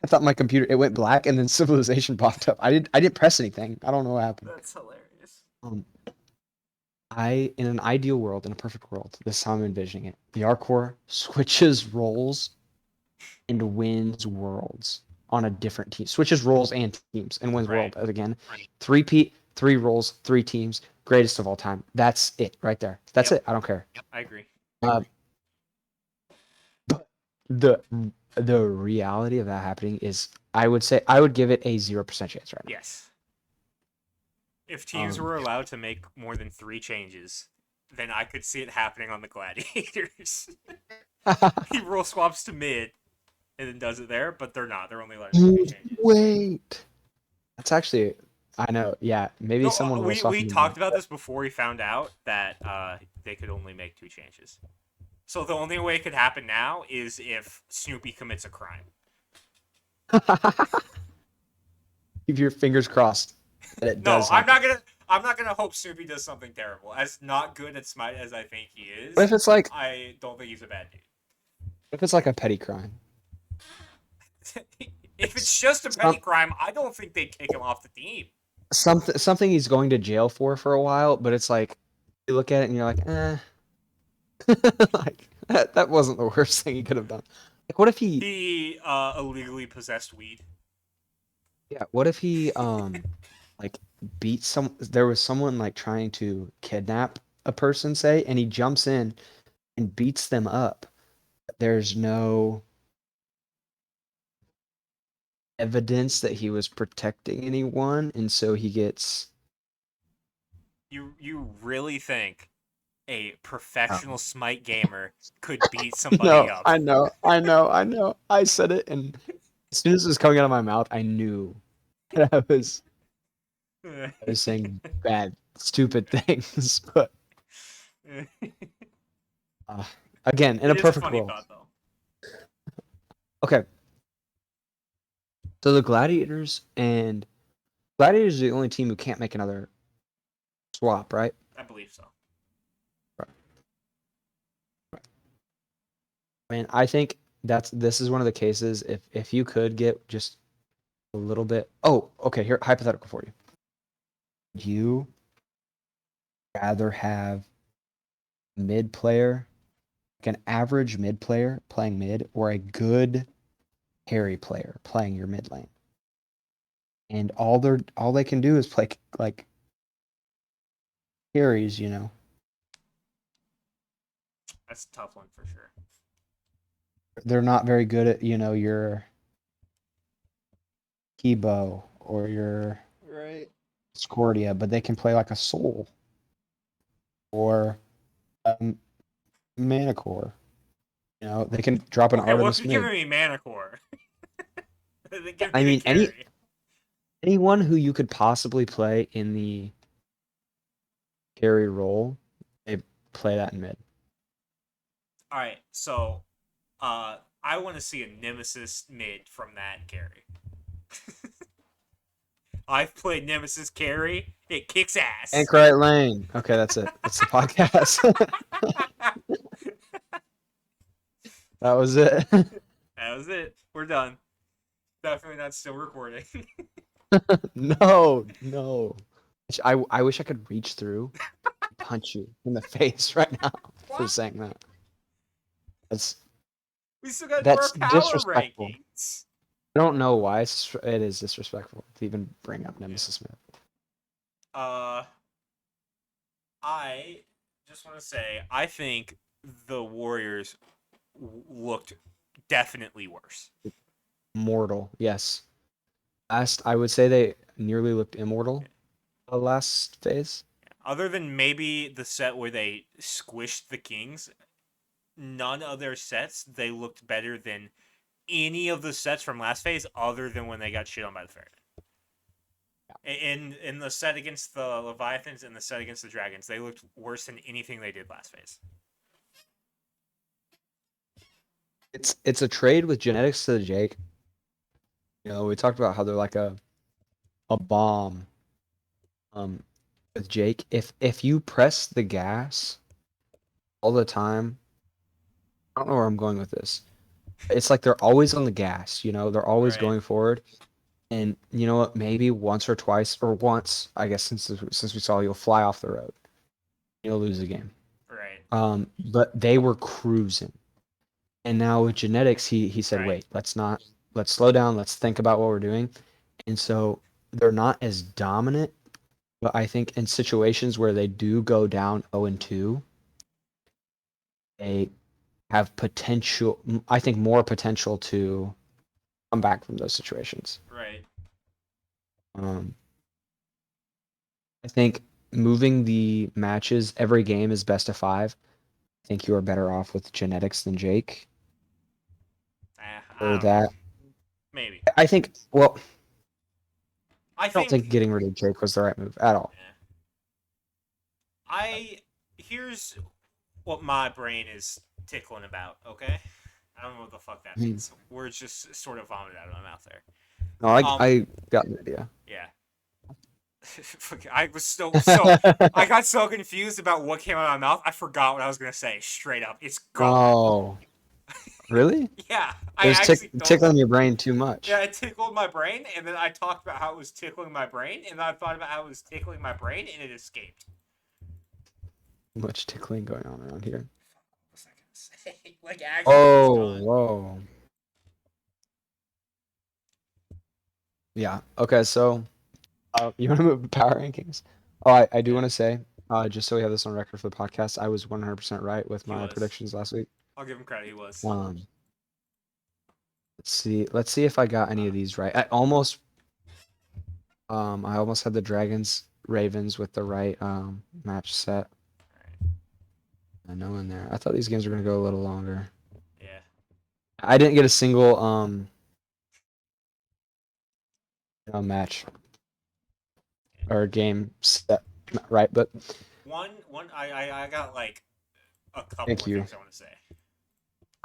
I thought my computer it went black and then Civilization popped up. I didn't press anything. I don't know what happened. That's hilarious. Um, in an ideal world, in a perfect world, this is how I'm envisioning it. The Arcor switches roles and wins worlds on a different team. Switches roles and teams and wins Right. world again. Three-peat, 3 roles, 3 teams, greatest of all time. That's it right there. That's Yep. it. I don't care. I agree. Uh, but the reality of that happening is I would say I would give it a 0% chance right now. Yes. If teams were allowed to make more than 3 changes, then I could see it happening on the Gladiators. He roll swaps to mid and then does it there, but they're not. They're only allowed to make 2 changes. Wait. That's actually, I know. Yeah, maybe No, someone will we swap. talked about this before we found out that they could only make 2 changes. So the only way it could happen now is if Snoopy commits a crime. Keep your fingers crossed that it No, does happen. I'm not gonna hope Snoopy does something terrible. As not good at Smite as I think he What is, if it's like, I don't think he's a bad dude. what if it's like a petty crime? If it's just a petty crime, I don't think they'd kick him off the team. Something he's going to jail for a while, but it's like you look at it and you're like, like that wasn't the worst thing he could have done. Like, what if He illegally possessed weed. yeah, what if he like beat there was someone like trying to kidnap a person, say, and he jumps in and beats them up. There's no evidence that he was protecting anyone, and so he gets You really think a professional Smite gamer could beat somebody no, up? I know. I said it, and as soon as it was coming out of my mouth, I knew that I was saying bad, stupid things. But uh, again, in a It is a perfect funny world. thought, though. Okay, so the Gladiators are the only team who can't make another swap, right? I believe so. I mean, I think this is one of the cases if you could get just a little bit. Oh, okay. Here, hypothetical for you. Would you rather have mid player, like an average mid player playing mid, or a good carry player playing your mid lane? And all they can do is play like carries, you know. That's a tough one for sure. They're not very good at, you know, your Kibo or your Right. Scordia, but they can play like a Soul or Manicore. You know, they can drop an Okay, well, if Artemis you're mid. giving me Manicore, then give I me the mean, carry. anyone who you could possibly play in the carry role, they play that in mid. All right, so I want to see a Nemesis mid from that carry. I've played Nemesis carry. It kicks ass. Gank Right Lane. Okay, that's it. That's the podcast. That was it. That was it. We're done. Definitely not still recording. No. I wish I could reach through and punch you in the face right now for saying that. That's We still got to do our that's power disrespectful. rankings. I don't know why it is disrespectful to even bring up Nemesis Smith. Uh, I just want to say I think the Warriors looked definitely worse. Mortal, yes. I would say they nearly looked immortal the last phase. Other than maybe the set where they squished the Kings, none of their sets they looked better than any of the sets from last phase, other than when they got shit on by the Ferret. In the set against the Leviathans and the set against the Dragons, they looked worse than anything they did last phase. It's a trade with genetics to the Jake. You know, we talked about how they're like a bomb. With Jake, if you press the gas all the time, I don't know where I'm going with this. It's like they're always on the gas, you know, they're always Right. going forward. And you know what? Maybe once or twice, or once, I guess, since we saw, you'll fly off the road. You'll lose the game. Right. But they were cruising. And now with genetics, he said, Right. wait, let's slow down, let's think about what we're doing. And so they're not as dominant, but I think in situations where they do go down 0-2, they have potential, I think more potential to come back from those situations. Right. I think moving the matches every game is best of 5. I think you are better off with genetics than Jake. I Or don't know. that. Maybe. I think. Well, I I don't think think. getting rid of Jake was the right move at all. eh, Here's what my brain is tickling about. Okay. I don't know what the fuck that Hmm. means. Words just sort of vomited out of my mouth there. No, I Um. I got an idea. Yeah. I was so I got so confused about what came out of my mouth. I forgot what I was gonna say. Straight up, it's gone. No, really? Yeah, It I was actually don't. tickling your brain too Yeah, much. it tickled my brain, and then I talked about how it was tickling my brain, and then I thought about how it was tickling my brain, and it escaped. Too much tickling going on around here. What was I gonna say? Like, actually, it's Oh, done. whoa. Yeah. Okay, so you want to move to power rankings? Oh, I do Yeah, want to say, just so we have this on record for the podcast, I was 100% right with he my was. predictions last week. I'll give him credit. He was. Um, let's see if I got any of these right. I almost had the Dragons Ravens with the right match set. I know in there. I thought these games were gonna go a little longer. Yeah. I didn't get a single match or game set right, but One. I got like a couple thank more you. things I want to say.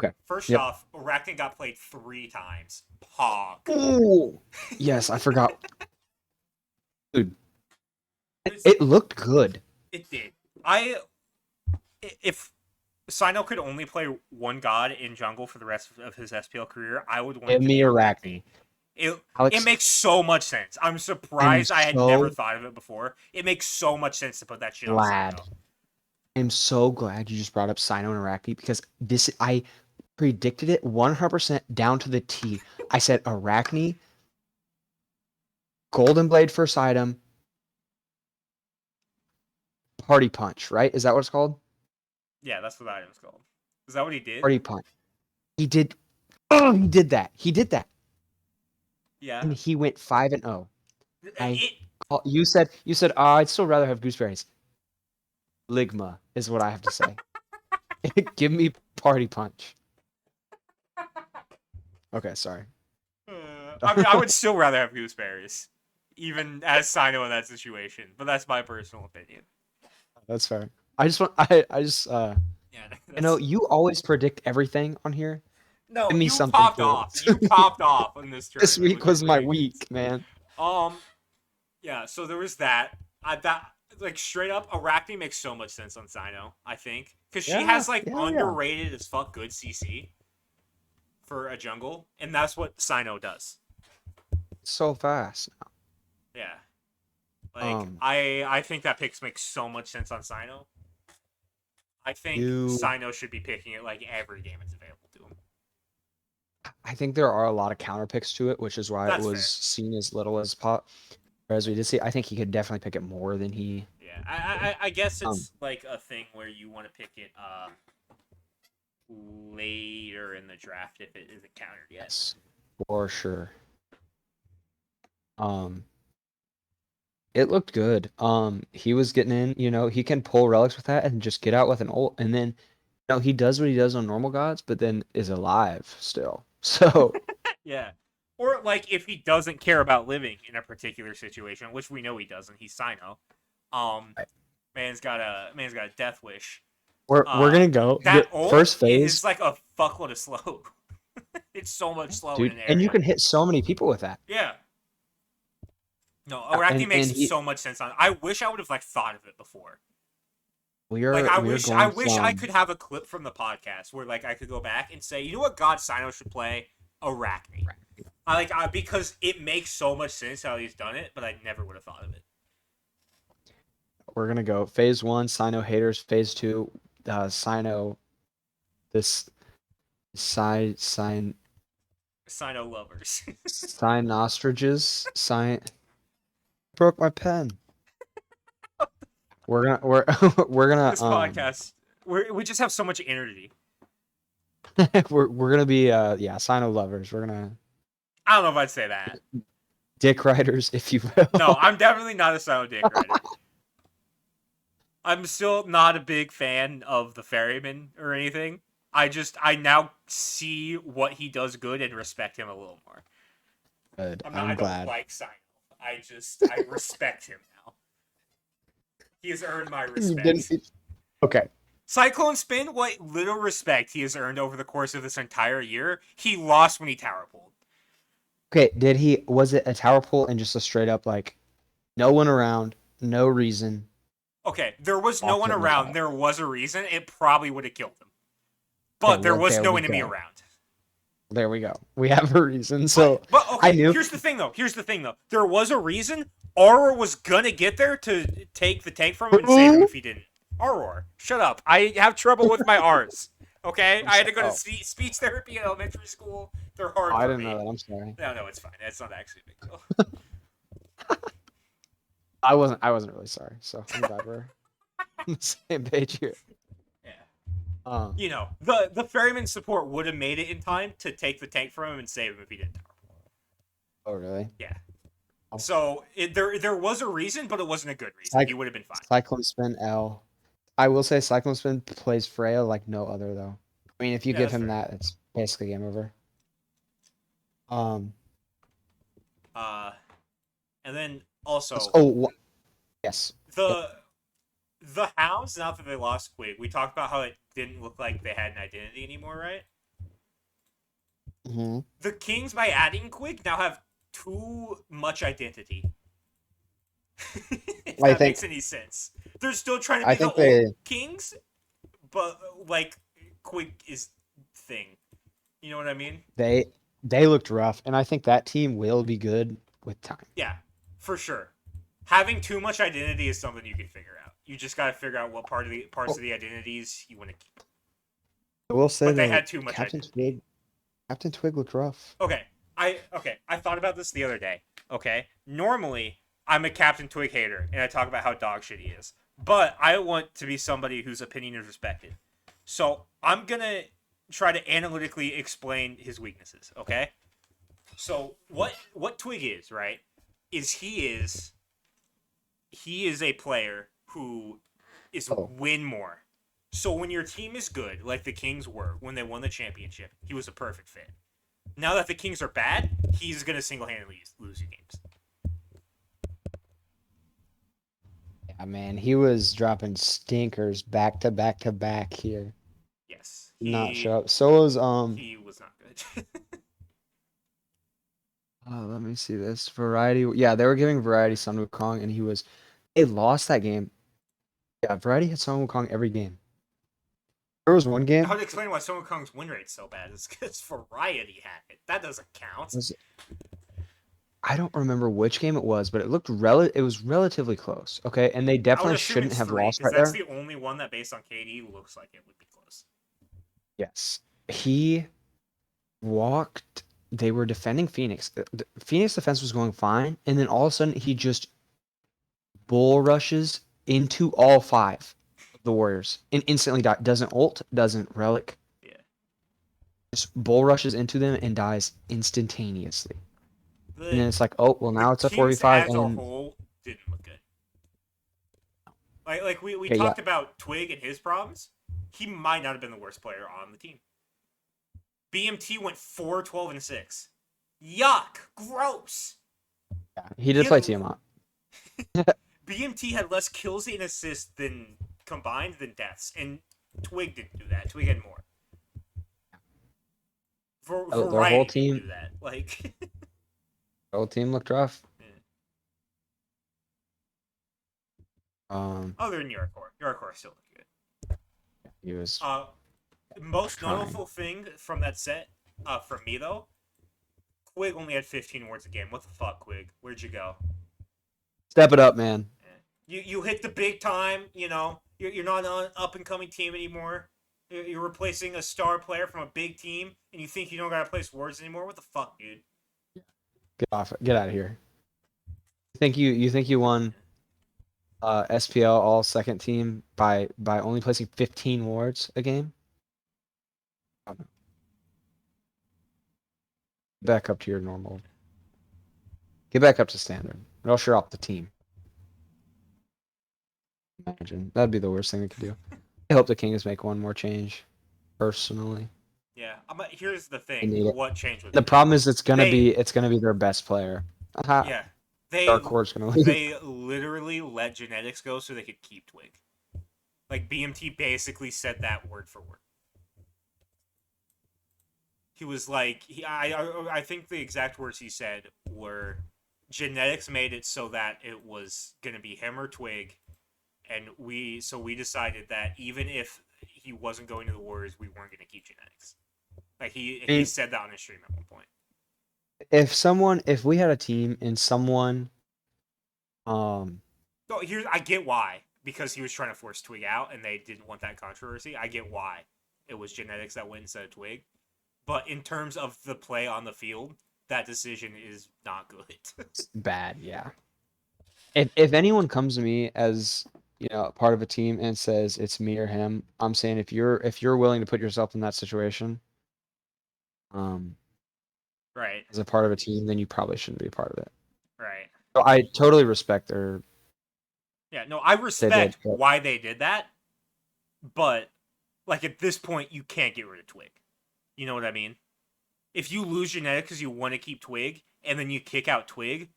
Okay. First Yep. off, Arachne got played 3 times. Pog. Ooh. Yes, I forgot. Dude, It's, it looked good. it did. I if Sino could only play one god in jungle for the rest of his SPL career, I would want Give it to me be Arachne. Arachne. It Alex, makes so much sense. I'm I'm surprised I had never so thought of it before. It makes so much sense to put that shit on glad. Sino. I'm so glad you just brought up Sino and Arachne because I predicted it 100% down to the T. I said Arachne, Golden Blade first item, Party Punch, right? Is that what it's called? Yeah, that's what the item's called. Is that what he did? Party Punch. He did. Oh, he did that. He did that, Yeah. and he went 5-0. I It. you said I'd still rather have gooseberries. Ligma is what I have to say. Give me Party Punch. Okay, sorry. I mean, I would still rather have gooseberries, even as Sino in that situation. But that's my personal opinion. That's fair. I just Yeah, you always predict everything on here. no. Give me You something popped cool. off. You popped off in this This tournament week with your was my predictions. week, man. Um, Yeah, so there was that. That like straight up, Arachne makes so much sense on Sino. I think because she Yeah, has like yeah, yeah. underrated as fuck good CC for a jungle, and that's what Sino does. So fast. Yeah, like Um, I think that pick makes so much sense on Sino. I think you. Sino should be picking it like every game it's available to him. I think there are a lot of counter picks to it, which is why it That's was fair. seen as little as pot. Whereas we did see, I think he could definitely pick it more than he. Yeah, I guess Um, it's like a thing where you want to pick it later in the draft if it isn't countered yet. yes, for sure. Um, it looked good. He was getting in. He can pull relics with that and just get out with an ult, and then he does what he does on normal gods, but then is alive still. So Yeah. Or like if he doesn't care about living in a particular situation, which we know he doesn't, he's Sino. Um, I- man's got a death wish. we're Uh, gonna go that ult first phase, is like a fuckload of slow. It's so much slow in dude, an and you area. can hit so many people with that. Yeah. No, Yeah, Arachne makes and so much sense on. I wish I would have like thought of it before. we Like are I we are wish I going wish I from could have a clip from the podcast where like I could go back and say, you know what God Sino should play? Arachne. Because it makes so much sense how he's done it, but I never would have thought of it. we're gonna go phase one, Sino haters, phase two, Sino this sign Sino lovers. sign ostriches, sign broke my pen. We're gonna This podcast, we just have so much energy. we're gonna be yeah, Sino lovers. We're gonna I don't know if I'd say that. dick riders, if you No, will. I'm definitely not a Sino dick rider. I'm still not a big fan of the ferryman or anything. I now see what he does good and respect him a little more. Good. I I'm don't glad. like Sino. I respect him now. He has earned my You didn't. respect. Okay. Cyclone Spin, what little respect he has earned over the course of this entire year, he lost when he tower pulled. Okay. Did he? Was it a tower pull and just a straight up like, no one around, no reason, Okay, there was no walked one it in the around. top? There was a reason. It probably would have killed him. Okay. But there Well, was there no we enemy go. around. There we go. We have a reason. So But I okay, knew. here's the thing though. There was a reason. Aurora was gonna get there to take the tank from him and save him Who? if he didn't. Aurora, shut up. I have trouble with my R's. Okay, I'm I had to sorry. go to Oh, speech therapy in elementary school. They're hard I for didn't know me. that. I'm sorry. No, it's fine. It's not actually a big deal. I wasn't. I wasn't really sorry. So I'm glad we're on the same page here. Yeah. Um. You know, the ferryman support would have made it in time to take the tank from him and save him if he didn't. Oh really? Yeah. Oh. So there was a reason, but it wasn't a good reason. He would have been fine. Cyclone Spin L. I will say Cyclone Spin plays Freya like no other though. I mean, if you Yeah, give that's him fair. that, it's basically game over. Um. Uh, and then also Oh. Yes. Yep. the the hounds. Now that they lost Quig, we talked about how it didn't look like they had an identity anymore, right? Hmm. The Kings, by adding Quig, now have too much identity. If I that think. makes any sense. They're still trying to I be the think old they. Kings, but like Quig is thing. You know what I mean? They. They looked rough, and I think that team will be good with time. Yeah, for sure. Having too much identity is something you can figure out. You just got to figure out what parts Well, of the identities you want to keep. I will say But they though, had too much identity. Captain Twig looked rough. I thought about this the other day. Okay, normally I'm a Captain Twig hater, and I talk about how dog shit he is. But I want to be somebody whose opinion is respected. So I'm gonna try to analytically explain his weaknesses. Okay. So what Twig is, right? Is he is a player who is Oh, win more. So when your team is good, like the Kings were when they won the championship, he was a perfect fit. Now that the Kings are bad, he's gonna single handedly lose you games. yeah, man, he was dropping stinkers back to back to back here. Yes, Did not show up. So was he was not good. let me see this. Variety. Yeah, they were giving Variety Sun Wukong, and he was. They lost that game. Yeah, Variety had Sun Wukong every game. There was one I game. would explain why Song Kong's win rate's so bad. It's because Variety had it. That doesn't count. Was I don't remember which game it was, but it looked it was relatively close. Okay, and they I would definitely assume shouldn't it's have three lost because right that's there. the only one that, based on KD, looks like it would be close. Yes, he walked. They were defending Phoenix. The Phoenix defense was going fine, and then all of a sudden he just bull rushes into all five of the Warriors and instantly doesn't ult, doesn't relic, Yeah. just bull rushes into them and dies instantaneously. And The then it's like, oh well, the now it's a Kings 4v5, as a and whole didn't look good. Like we okay, yeah, talked about Twig and his problems. He might not have been the worst player on the team. BMT went 4-12-6. Yuck! Gross! yeah, he He did had play Tiamat. BMT had less kills and assists than combined than deaths, and Twig didn't do that. Twig had more. Their whole Variety didn't team, do that. Like, their whole team looked rough. yeah. Um, Other than Yorkor still looked good. he was Most trying. notable thing from that set, from me though, Quig only had 15 wards a game. What the fuck, Quig? Where'd you go? Step it up, man. You hit the big time. You know, you're not an up and coming team anymore. You're replacing a star player from a big team, and you think you don't gotta place wards anymore? What the fuck, dude? Get off it. Get out of here. You think you won SPL all second team by only placing 15 wards a game? Oh, no. Back up to your normal. Get back up to standard. Or else you're off the team. Imagine. That'd be the worst thing they could do. I hope the Kings make one more change, personally. Yeah. Here's the They thing. need it. What change would The they make? problem is They it's gonna be their best player. yeah. They Dark Horse gonna leave. they literally let genetics go so they could keep Twig. Like BMT basically said that word for word. He was like, I think the exact words he said were, genetics made it so that it was gonna be him or Twig, and we decided that even if he wasn't going to the Warriors, we weren't gonna keep genetics. Like he said that on his stream at one point. If we had a team and someone, So here's I get why, because he was trying to force Twig out, and they didn't want that controversy. I get why it was genetics that went instead of Twig. But in terms of the play on the field, that decision is not good. bad, yeah. If anyone comes to me as part of a team and says it's me or him, I'm saying if you're willing to put yourself in that situation, um, Right. as a part of a team, then you probably shouldn't be a part of it. Right. So I totally respect their Yeah, no, I they respect did. why they did that, but like at this point you can't get rid of Twig. You know what I mean? If you lose genetics because you want to keep Twig and then you kick out Twig,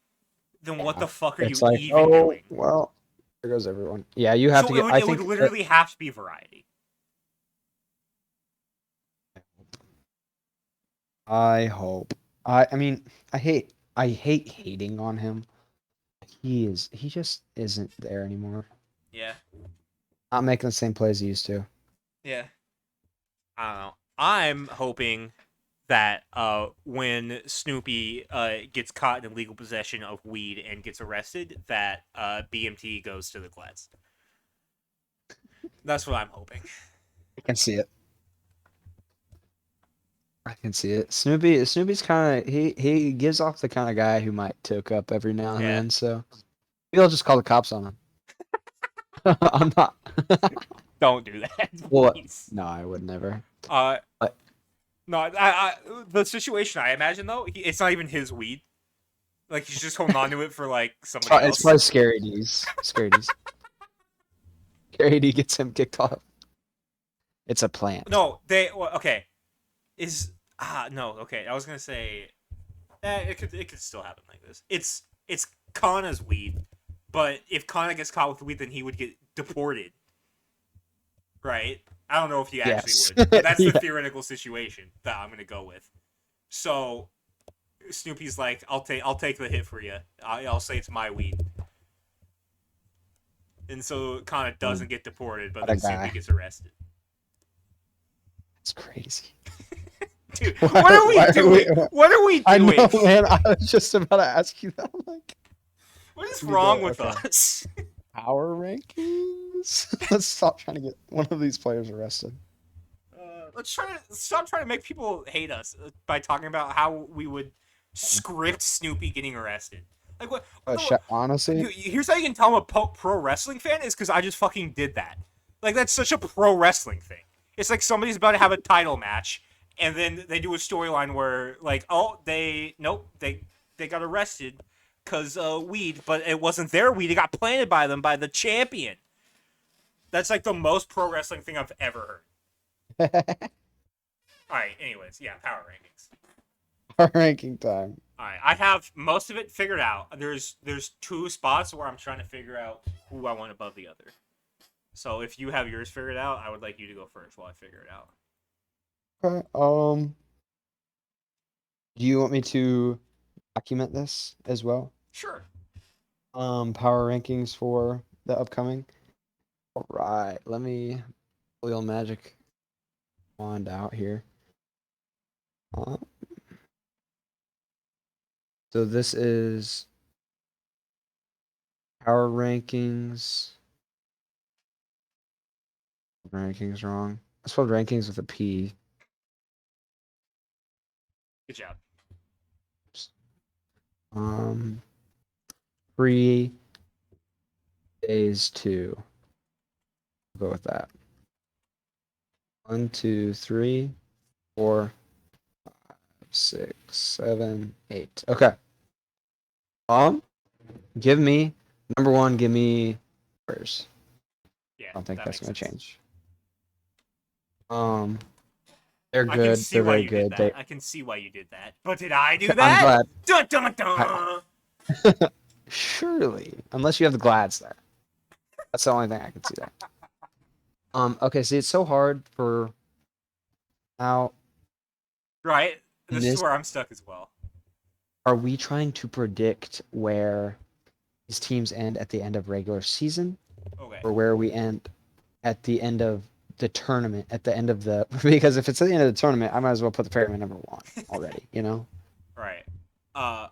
then what the fuck are you It's like, even oh doing? well, there goes everyone. Yeah, you have So to it get. would I it would think literally have to be variety. I hope. I mean, I hate hating on him. He just isn't there anymore. Yeah. Not making the same plays he used to. Yeah. I don't know. I'm hoping that when Snoopy gets caught in illegal possession of weed and gets arrested, that BMT goes to the Glets. That's what I'm hoping. I can see it. I can see it. Snoopy's kind of he gives off the kind of guy who might toke up every now and Yeah. then. So maybe I'll just call the cops on him. I'm not. Don't do that, Well, please. no, I would never. Uh, But no, the situation I imagine though, it's not even his weed. Like he's just holding on to it for like somebody it's else. probably Scary D's. Scary D's. Scary D gets him kicked off. It's a plant. No, okay. Is no, okay. I was gonna say, it could still happen like this. It's Kana's weed, but if Kana gets caught with weed, then he would get deported, right? I don't know if he actually Yes. would, but that's the Yeah. theoretical situation that I'm gonna go with. So Snoopy's like, I'll take the hit for you. I'll say it's my weed, and so Kana doesn't get deported, but What a then Snoopy guy. gets arrested. It's crazy. Dude, Why- what are we why are doing? we- What are we I doing? know, man. I was just about to ask you that. I'm like, What is we wrong go, with okay. us? Power rankings. Let's stop trying to get one of these players arrested. Let's stop trying to make people hate us by talking about how we would script Snoopy getting arrested. Like what? Honestly, Here's how you can tell I'm a pro wrestling fan is because I just fucking did that. Like that's such a pro wrestling thing. It's like somebody's about to have a title match, and then they do a storyline where like, oh, they got arrested because weed, but it wasn't their weed. It got planted by them by the champion. That's like the most pro wrestling thing I've ever heard. All right. Anyways, yeah, power rankings. power ranking time. All right, I have most of it figured out. There's two spots where I'm trying to figure out who I want above the other. So if you have yours figured out, I would like you to go first while I figure it out. Okay. Do you want me to document this as well? Sure. Power rankings for the upcoming. All right. Let me pull your magic wand out here. Uh, so this is power rankings. Rankings wrong. I spelled rankings with a P. Good job. Um, free days 2. We'll go with that. 1, 2, 3, 4, 5, 6, 7, 8. Okay. Give me number 1. Give me Warriors. I don't think that that's makes going to sense. change. They're I can good. see They're why very you did good. that. I can see why you did that. But did I do I'm that? glad. Dun dun I, dun. surely, unless you have the Glads there. That's the only thing I can see there. Okay, see, it's so hard for now. Right. In This is this, where I'm stuck as well. are we trying to predict where these teams end at the end of regular season, Okay. or where we end at the end of the tournament? At the end of the because if it's at the end of the tournament, I might as well put the Ferryman number one already. You know? Right. Uh,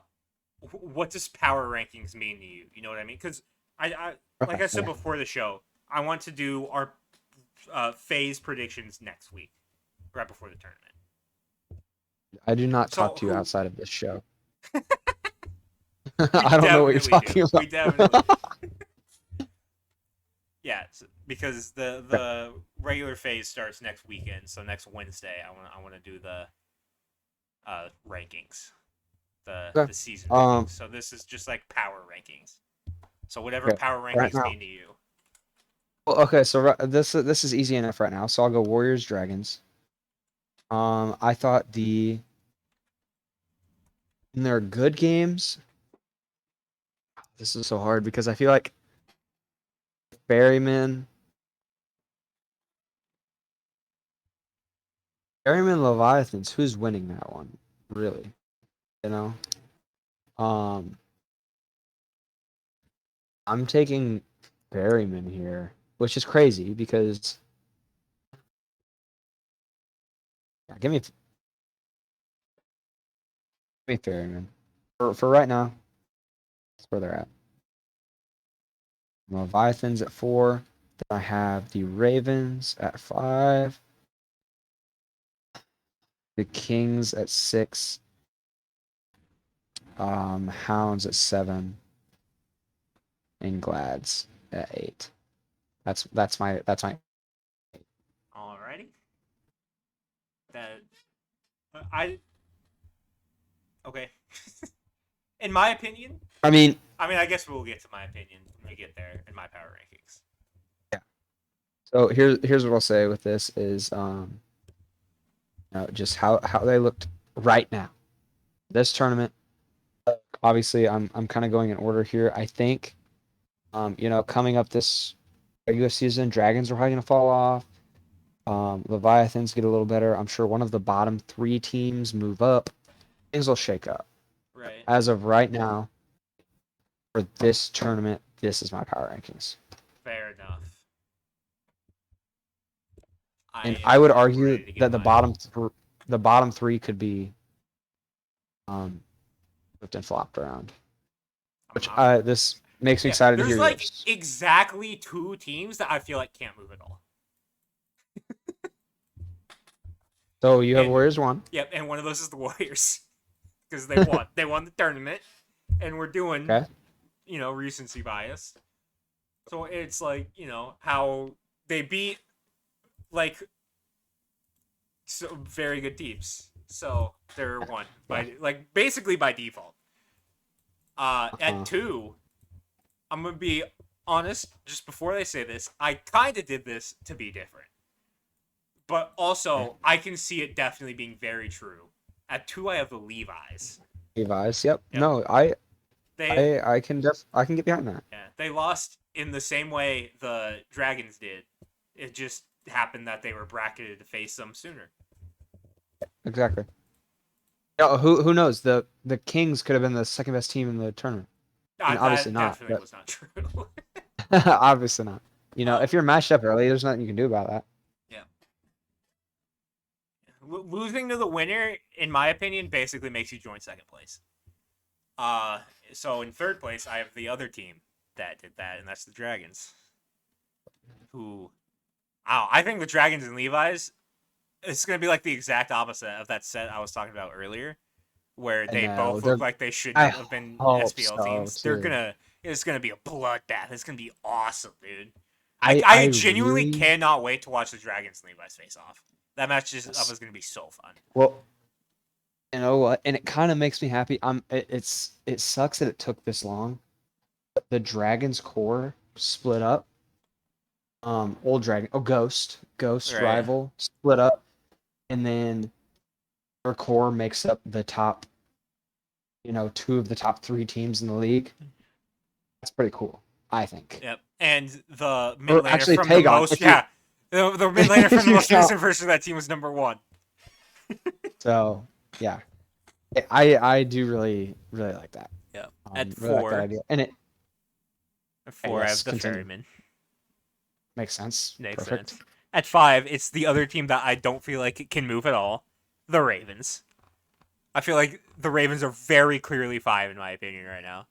what does power rankings mean to you? You know what I mean? Because I like Okay. I said Yeah. before the show, I want to do our phase predictions next week, right before the tournament. I do not talk So to you who outside of this show. we I don't know what you're definitely talking do. We about. definitely yeah, because Okay. the regular phase starts next weekend. So next Wednesday, I want to do the rankings, Okay. the season rankings. Um. So this is just like power rankings. So whatever Okay. power Right rankings now. mean to you. Well, okay. So this is easy enough right now. So I'll go Warriors Dragons. I thought in their good games. This is so hard because I feel like Berryman, Berryman Leviathans. Who's winning that one? Really? You know. Um. I'm taking Berryman here, which is crazy because yeah, give me Berryman for right now. That's where they're at. Leviathans at 4. Then I have the Ravens at 5. The Kings at 6. Hounds at 7. And Glads at 8. That's my. Alrighty. That I okay. In my opinion, I mean, I guess we'll get to my opinion when we get there in my power rankings. yeah. So here's what I'll say with this is just how they looked right now. This tournament, obviously, I'm kind of going in order here. I think, coming up this regular season, Dragons are probably gonna fall off. Leviathans get a little better. I'm sure one of the bottom 3 teams move up. Things will shake up. Right. As of right now, for this tournament, this is my power rankings. Fair enough. And I would I'm argue ready to give that mine. the bottom 3 could be flipped and flopped around. Which this makes me Yeah. excited to There's hear like yours. exactly 2 teams that I feel like can't move at all. So you have And Warriors 1. yep, and one of those is the Warriors because they won. They won the tournament, and we're doing Okay. recency bias. So it's like how they beat like so very good teams. So they're one Yeah. by like basically by default. At Uh, 2, I'm gonna be honest. Just before they say this, I kind of did this to be different, but also I can see it definitely being very true. At 2, I have the Levi's. Levi's. Yep. Yep. No, I They I I can I can get behind that. yeah, they lost in the same way the Dragons did. It just happened that they were bracketed to face them sooner. Exactly. Yeah, who knows? The Kings could have been the second best team in the tournament. I mean, obviously That not, definitely but was not true. obviously not. um, If you're matched up early, there's nothing you can do about that. yeah. Losing to the winner, in my opinion, basically makes you join second place. Uh, so in third place, I have the other team that did that, and that's the Dragons. Who, I think the Dragons and Levi's, it's gonna be like the exact opposite of that set I was talking about earlier, where I they know. both look like they should I not have been hope SPL so teams. too. It's gonna be a bloodbath. It's gonna be awesome, dude. I I genuinely really cannot wait to watch the Dragons and Levi's face off. That match is gonna be so fun. well, you know what? And it kind of makes me happy. It sucks that it took this long. But the Dragons core split up. Old Dragon. Oh, Ghost Right. rival split up, and then their core makes up the top, two of the top three teams in the league. That's pretty cool, I think. Yep. And the mid Or laner actually, from the Pagon, most the mid laner from if the you most count. recent version of that team was number one. So yeah, I do really like that. Yep. At Really like that four, idea, and I yes, have the continue. ferryman. Makes sense. Makes Perfect. sense. At five, it's the other team that I don't feel like it can move at all. The Ravens. I feel like the Ravens are very clearly five in my opinion right now.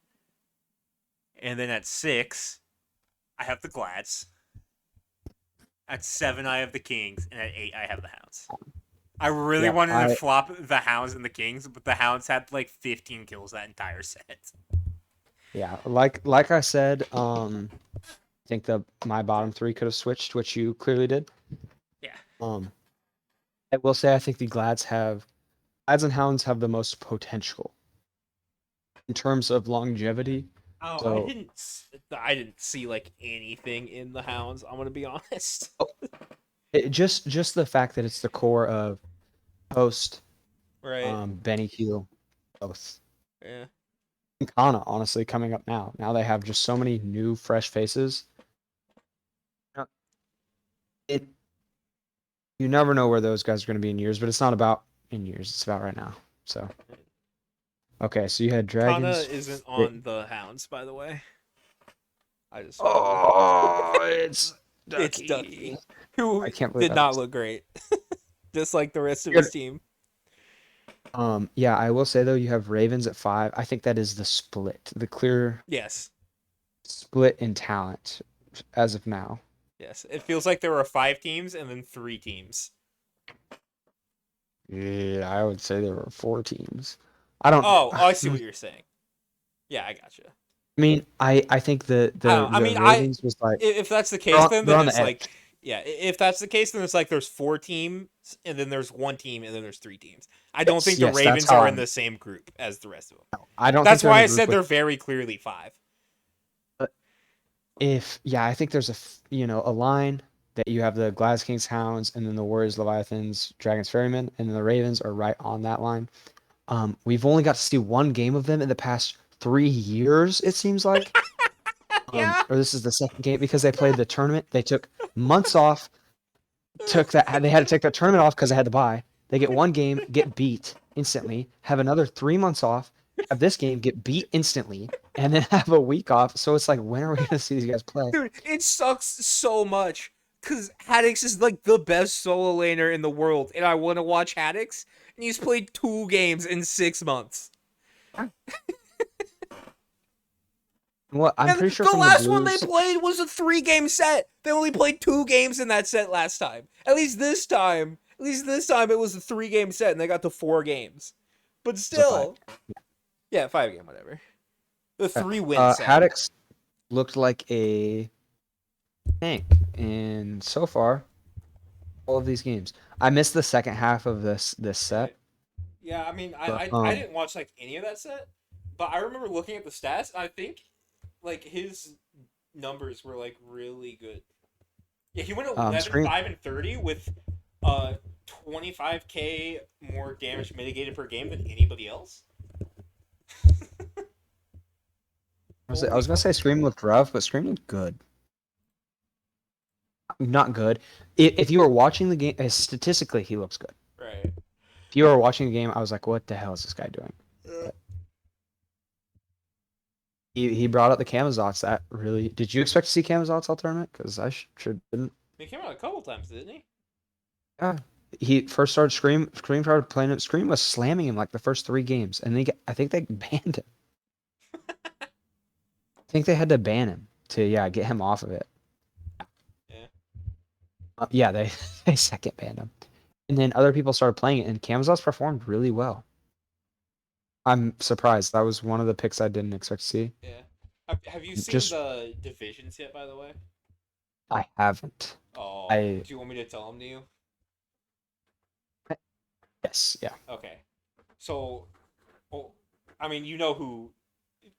And then at six, I have the Glads. At seven, I have the Kings, and at eight, I have the Hounds. I really Yeah, wanted to I flop the Hounds and the Kings, but the Hounds had like 15 kills that entire set. yeah, like I said, I think the my bottom three could have switched, which you clearly did. Yeah. Um, I will say I think the Glads and Hounds have the most potential in terms of longevity. Oh, So I didn't see like anything in the Hounds. I'm gonna be honest. just the fact that it's the core of Post, Right. Benny Q, both. Yeah. And Kana, honestly, coming up now. Now they have just so many new, fresh faces. Uh, It You never know where those guys are going to be in years, but it's not about in years. It's about right now. So okay, so you had Kana dragons. isn't on the Hounds, by the way. I just want to. Oh, it's It's Ducky. Ducky, who I can't believe did I not missed. look great, just like the rest of his Good. team. Yeah, I will say though, you have Ravens at 5. I think that is the clear Yes. split in talent as of now. Yes. It feels like there were five teams and then three teams. Yeah, I would say there were 4 teams. I don't. Oh, I see I what you're saying. Yeah, I gotcha. mean, I think the I the don't. I the mean, I Ravens was like if that's the they're case, on, then they're then on the it's like, edge. yeah, if that's the case, then it's like there's four teams and then there's one team and then there's three teams. I don't Yes, think the yes, that's Ravens how are in I'm. the same group as the rest of them. I don't think That's they're in why the I group said with. they're very clearly five. If yeah, I think there's a line that you have the Glass Kings Hounds and then the Warriors Leviathans Dragons Ferrymen and then the Ravens are right on that line. We've only got to see one game of them in the past 3 years, it seems like. Yeah. Or this is the second game because they played the tournament. They took months off. They had to take that tournament off because they had to buy. They get one game, get beat instantly, have another 3 months off, have this game, get beat instantly, and then have a week off. So it's like, when are we gonna see these guys play? Dude, it sucks so much because Haddix is like the best solo laner in the world, and I want to watch Haddix, and he's played 2 games in 6 months. Well, I'm And pretty sure the from the last one they Blues. played was a 3 game set. They only played 2 games in that set last time. At least this time it was a 3 game set, and they got to 4 games. But It's a five. still, yeah, 5 game, whatever. The 3 win set. Haddix looked like a tank, and so far, all of these games. I missed the second half of this set, Right. Yeah, I mean, but I didn't watch like any of that set, but I remember looking at the stats. I think like his numbers were like really good. Yeah, he went 11, screen. 5, and 30 with uh 25k more damage mitigated per game than anybody else. I Holy was gonna fuck. say Scream looked rough, but Scream looked good. Not good. If you were watching the game, statistically, he looks good. Right. If you were watching the game, I was like, what the hell is this guy doing? Yeah. But he brought up the Camazots. That really. Did you expect to see Camazots all tournament? Because I sure didn't. He came out a couple times, didn't he? Yeah. He first started Scream. Scream started playing him. Scream was slamming him like the first 3 games, and I think they banned him. I think they had to ban him to get him off of it. Yeah. Yeah, they they second banned him, and then other people started playing it, and Camazots performed really well. I'm surprised. That was one of the picks I didn't expect to see. Yeah. Have you seen Just the divisions yet, by the way? I haven't. Oh, I do you want me to tell them to you? Yes, yeah. Okay. So, well, I mean, you know who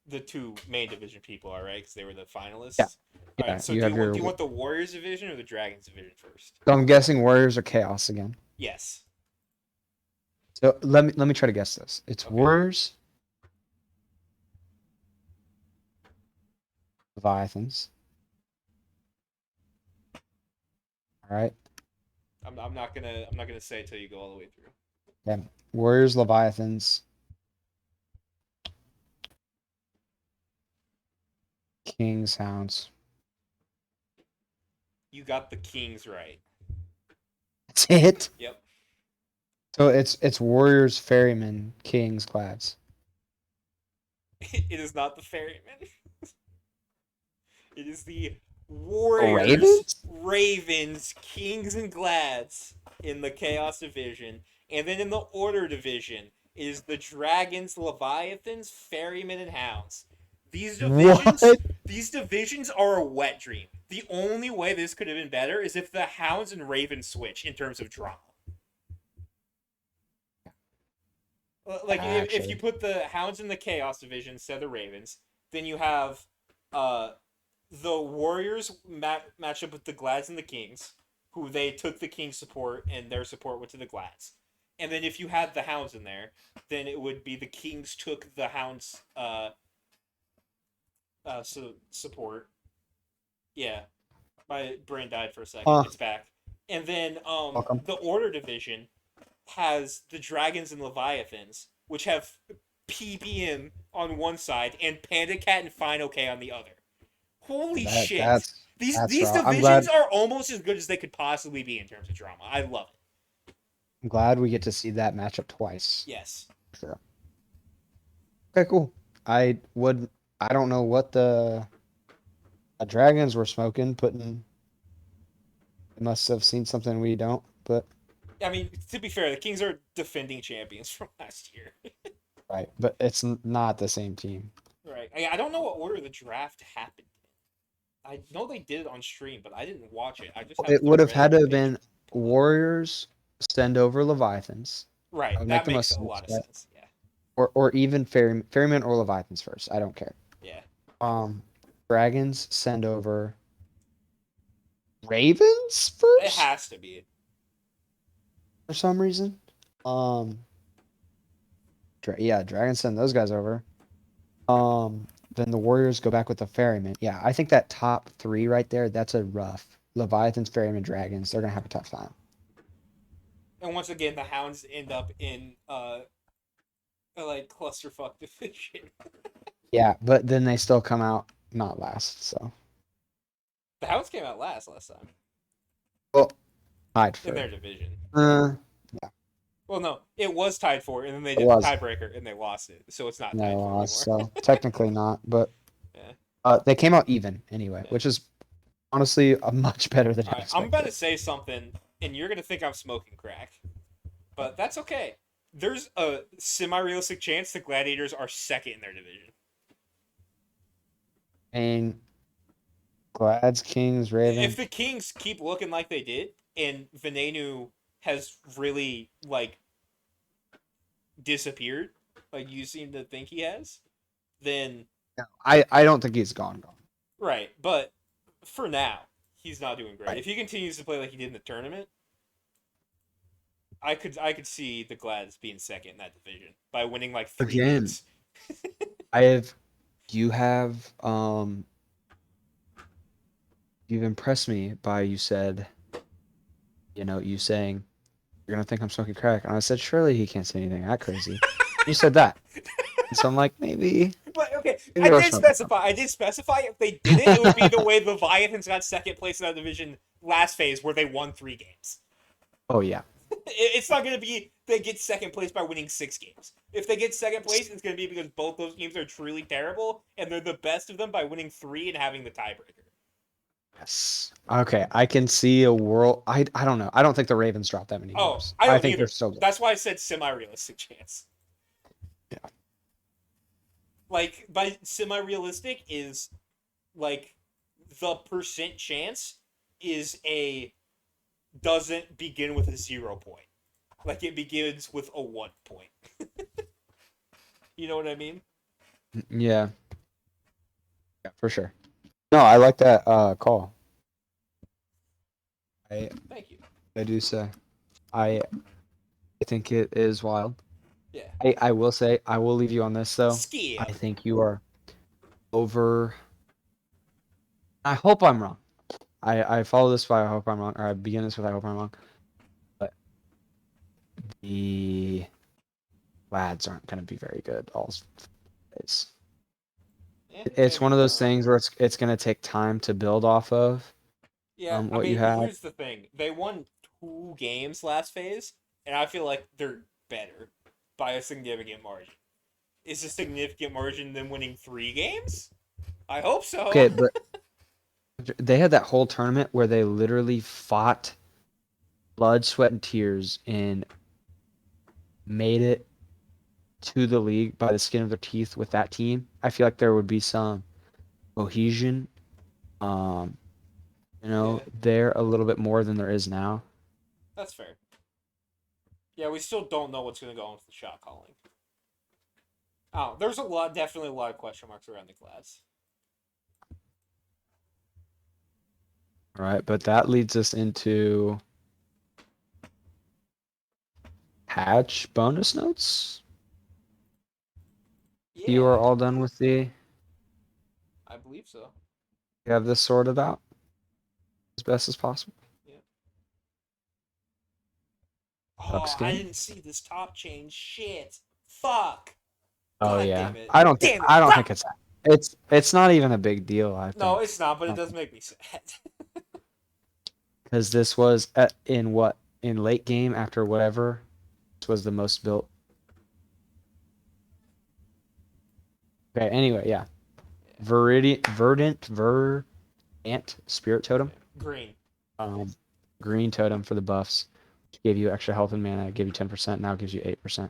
the two main division people are, right? Because they were the Yeah, finalists. All right. yeah. So You have do your. you want the Warriors division or the Dragons division first? So I'm guessing Warriors or Chaos again. Yes. So let me try to guess this. It's Okay. Warriors, Leviathans. All right. I'm not gonna say it till you go all the way through. Yeah. Warriors, Leviathans, Kings, Hounds. You got the Kings right. That's it. Yep. So it's Warriors, Ferrymen, Kings, Glads. It is not the Ferryman. It is the Warriors, Ravens? Ravens, Kings, and Glads in the Chaos division. And then in the Order division is the Dragons, Leviathans, Ferrymen, and Hounds. These divisions What? these divisions are a wet dream. The only way this could have been better is if the Hounds and Ravens switch in terms of drama. Like if you Actually, put the Hounds in the Chaos division instead of the Ravens, then you have uh the Warriors match up with the Glads and the Kings, who they took the Kings support and their support went to the Glads. And then if you had the Hounds in there, then it would be the Kings took the Hounds support. Yeah, my brain died for a second. huh? It's back. And then Welcome. the Order division has the Dragons and Leviathans, which have PBM on one side and Panda Cat and Final K on the other. Holy That shit! that's that's These raw. divisions are almost as good as they could possibly be in terms of drama. I love it. I'm glad we get to see that matchup twice. Yes. Sure. Okay, cool. I would. I don't know what the dragons were smoking. Putting. They must have seen something we don't. But I mean, to be fair, the Kings are defending champions from last year. right. But it's not the same team. Right. I don't know what order the draft happened in. I know they did it on stream, but I didn't watch it. I just have It the would have had to Reddit have page been pulled up. Warriors send over Leviathans. That Right. would make That the makes most a sense. lot of Right? sense. Yeah. Or even Ferryman or Leviathans first. I don't care. Yeah. Um, Dragons send over Ravens It first has to be. for some reason. Um, yeah, Dragons send those guys over. Then the Warriors go back with the Ferryman. Yeah, I think that top three right there, that's a rough. Leviathans, Ferryman, Dragons, they're gonna have a tough time. And once again, the Hounds end up in a like clusterfuck division. Yeah, but then they still come out not last. So The Hounds came out last time well, tied in for. their division. Yeah, Well, no, it was tied for, and then they it did the was. tiebreaker and they lost it, so it's not tied for No, anymore. so technically not, but Yeah. they came out even anyway, Yeah. which is honestly a much better than All I right, I'm about to expected. say something, and you're gonna think I'm smoking crack, but that's okay. There's a semi-realistic chance the Gladiators are second in their division. And Glads, Kings, If Ravens. the Kings keep looking like they did, and Venenu has really like disappeared, like you seem to think he has, then No, I don't think he's gone. right. But for now, he's not doing great. Right. If he continues to play like he did in the tournament, I could see the Glads being second in that division by winning like 3 games. Again, I have you have you've impressed me by you said, you saying you're gonna think I'm smoking crack. And I said, surely he can't say anything that crazy. You said that. And so I'm like, But okay, maybe you are smoking something. I did specify if they did it, it would be the way the Leviathans got second place in that division last phase, where they won 3 games. Oh yeah. It's not going to be they get second place by winning 6 games. If they get second place, it's going to be because both those games are truly terrible, and they're the best of them by winning 3 and having the tiebreaker. Yes. Okay, I can see a world. I don't know. I don't think the Ravens dropped that many Oh, games. I I don't think they're either. still good. That's why I said semi-realistic chance. Yeah. Like by semi-realistic is like the percent chance is a doesn't begin with a 0 point. Like it begins with a 1 point. You know what I mean? Yeah, yeah, for sure. No, I like that call. I Thank you. I do say I I think it is wild. Yeah. I will say I will leave you on this though. I Skip. think you are over. I hope I'm wrong. I follow this by I hope I'm wrong, or I begin this with I hope I'm wrong. But the lads aren't going to be very good. All days. Yeah, It's one maybe. of I those don't know. things where it's going to take time to build off of Yeah, I what you mean, have. here's the thing. They won 2 games last phase, and I feel like they're better by a significant margin. Is a significant margin than winning 3 games? I hope so. Okay, but they had that whole tournament where they literally fought blood, sweat, and tears and made it to the league by the skin of their teeth with that team. I feel like there would be some cohesion, um, Yeah, there a little bit more than there is now. that's fair. Yeah, we still don't know what's going to go on with the shot calling. Oh, there's definitely a lot of question marks around the class. All right, but that leads us into patch bonus notes. You are Yeah, all done with the. I believe so. You have this sorted out as best as possible. Yeah. Bucks Oh, I game. didn't see this top chain. Shit. Fuck. Oh God yeah. damn it. I don't think Damn it. I don't think Fuck. it's not even a big deal, I No, think. it's not, but it Um, does make me sad. because this was in late game after whatever this was the most built. Okay, anyway, yeah. Yeah. Verdant Spirit Totem. Yeah. Green. Um Green Totem for the buffs. Which gave you extra health and mana, gave you 10%, now gives you 8%.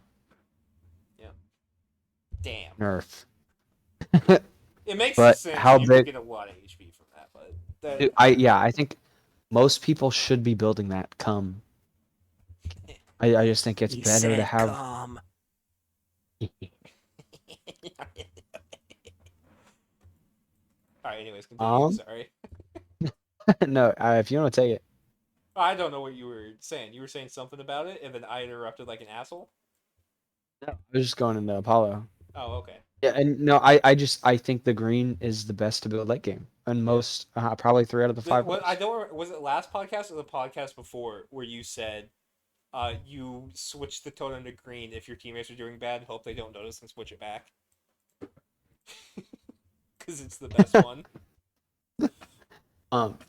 Yeah. Damn. Nerf. It makes But sense. how You could big get a lot of HP from that, but that. Dude, I think most people should be building that come. I just think it's You better to said have come. Alright, anyways, continue. um Sorry. no, if you want to take it. I don't know what you were saying. You were saying something about it, and then I interrupted like an asshole. No. I was just going into Apollo. Oh, okay. Yeah, and no, I think the green is the best to build late game. And Yeah. most probably 3 out of the 5 What I ways. don't was it last podcast or the podcast before where you said you switch the totem to green if your teammates are doing bad, hope they don't notice and switch it back because it's the best one.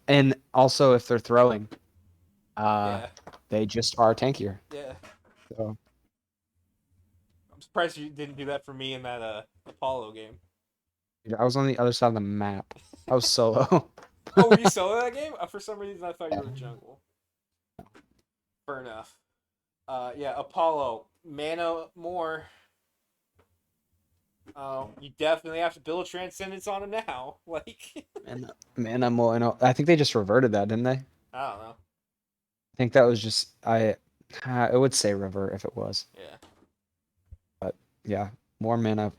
And also if they're throwing, uh Yeah, they just are tankier. yeah. So I'm surprised you didn't do that for me in that Apollo game. dude, I was on the other side of the map. I was solo. Oh, were you solo that game? For some reason, I thought you were jungle. Fair enough. Yeah, Apollo, mana more. Oh, you definitely have to build transcendence on him now. Like, Man, I'm more, I think they just reverted that, didn't they? I don't know. I think that was just it would say river if it was. Yeah, But yeah, more mana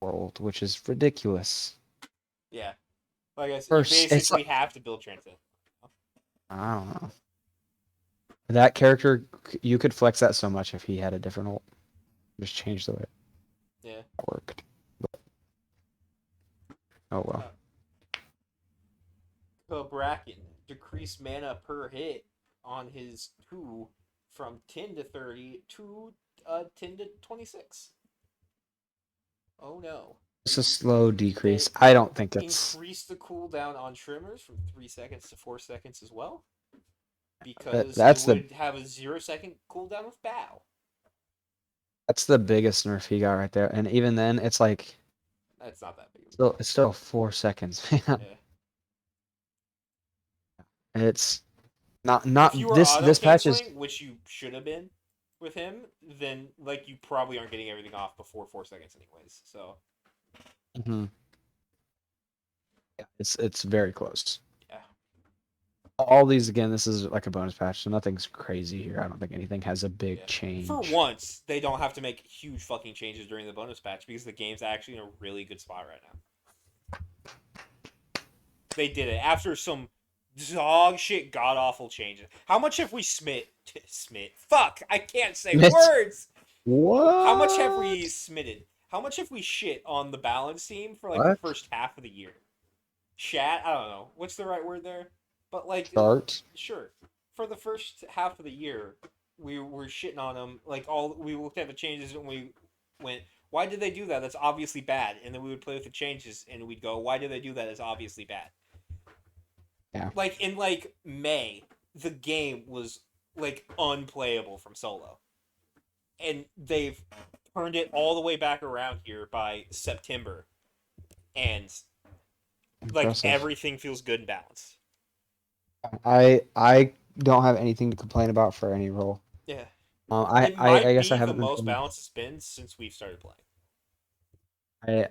world, which is ridiculous. yeah. Like I said, you First, it's basically like have to build transcendence. I don't know. That character, you could flex that so much if he had a different ult. Just change the way it Yeah. worked. But oh well. Uh, Bracken decreased mana per hit on his 2 from 10 to 30 to 10 to 26. Oh no. It's a slow decrease. And I don't think it's increase the cooldown on trimmers from 3 seconds to 4 seconds as well. Because it that's the would have a 0 second cooldown with bow. that's the biggest nerf he got right there. And even then, it's like That's not that big of a still deal. it's still 4 seconds. Yeah. It's If not you are auto this patch is. canceling, which you should have been with him, then like you probably aren't getting everything off before 4 seconds anyways. So Mhm. Yeah, it's very close. yeah. All these again. This is like a bonus patch, so nothing's crazy here. I don't think anything has a big Yeah. For change. once, they don't have to make huge fucking changes during the bonus patch because the game's actually in a really good spot right now. They did it after some dog shit god awful changes. How much have we smit? Fuck, I can't say words. How much have we What? smitted? How much have we shit on the balance team for like the What? first half of the year? Shat? I don't know. What's the right word there? But like, Start. sure. For the first half of the year, we were shitting on them. Like all we looked at the changes and we went, "Why did they do that? That's obviously bad." And then we would play with the changes and we'd go, "Why did they do that? It's obviously bad." Yeah. Like in like May, the game was like unplayable from solo, and they've turned it all the way back around here by September, and like Impressive. everything feels good and balanced. I don't have anything to complain about for any role. Yeah, I, it I I might guess I be the haven't been most putting balanced it's been since we've started playing. I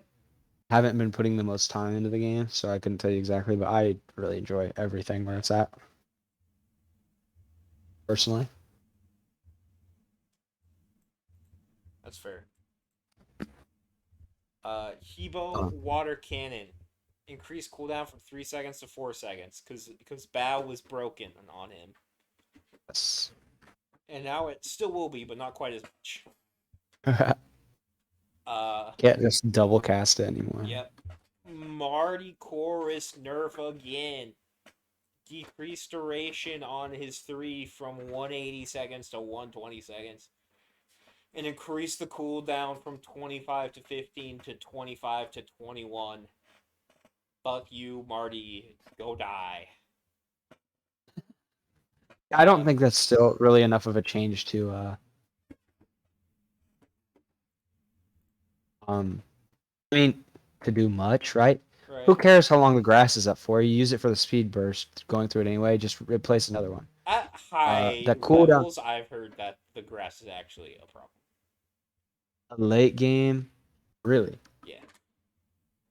haven't been putting the most time into the game, so I couldn't tell you exactly, but I really enjoy everything where it's at personally. That's fair. Hebo Um, water cannon increased cooldown from 3 seconds to 4 seconds because Bao was broken on him, yes. and now it still will be, but not quite as much. Uh, Can't just double cast it anymore. yep. Marty Chorus nerf again. Decreased duration on his three from 180 seconds to 120 seconds. And increased the cooldown from 25 to 15 to 25 to 21. Fuck you, Marty. Go die. I don't think that's still really enough of a change to um I mean to do much, right? Who Right. cares how long the grass is up for? You use it for the speed burst going through it anyway, just replace another one. At high The cooldown levels, I've heard that the grass is actually a problem. late game, really. Yeah.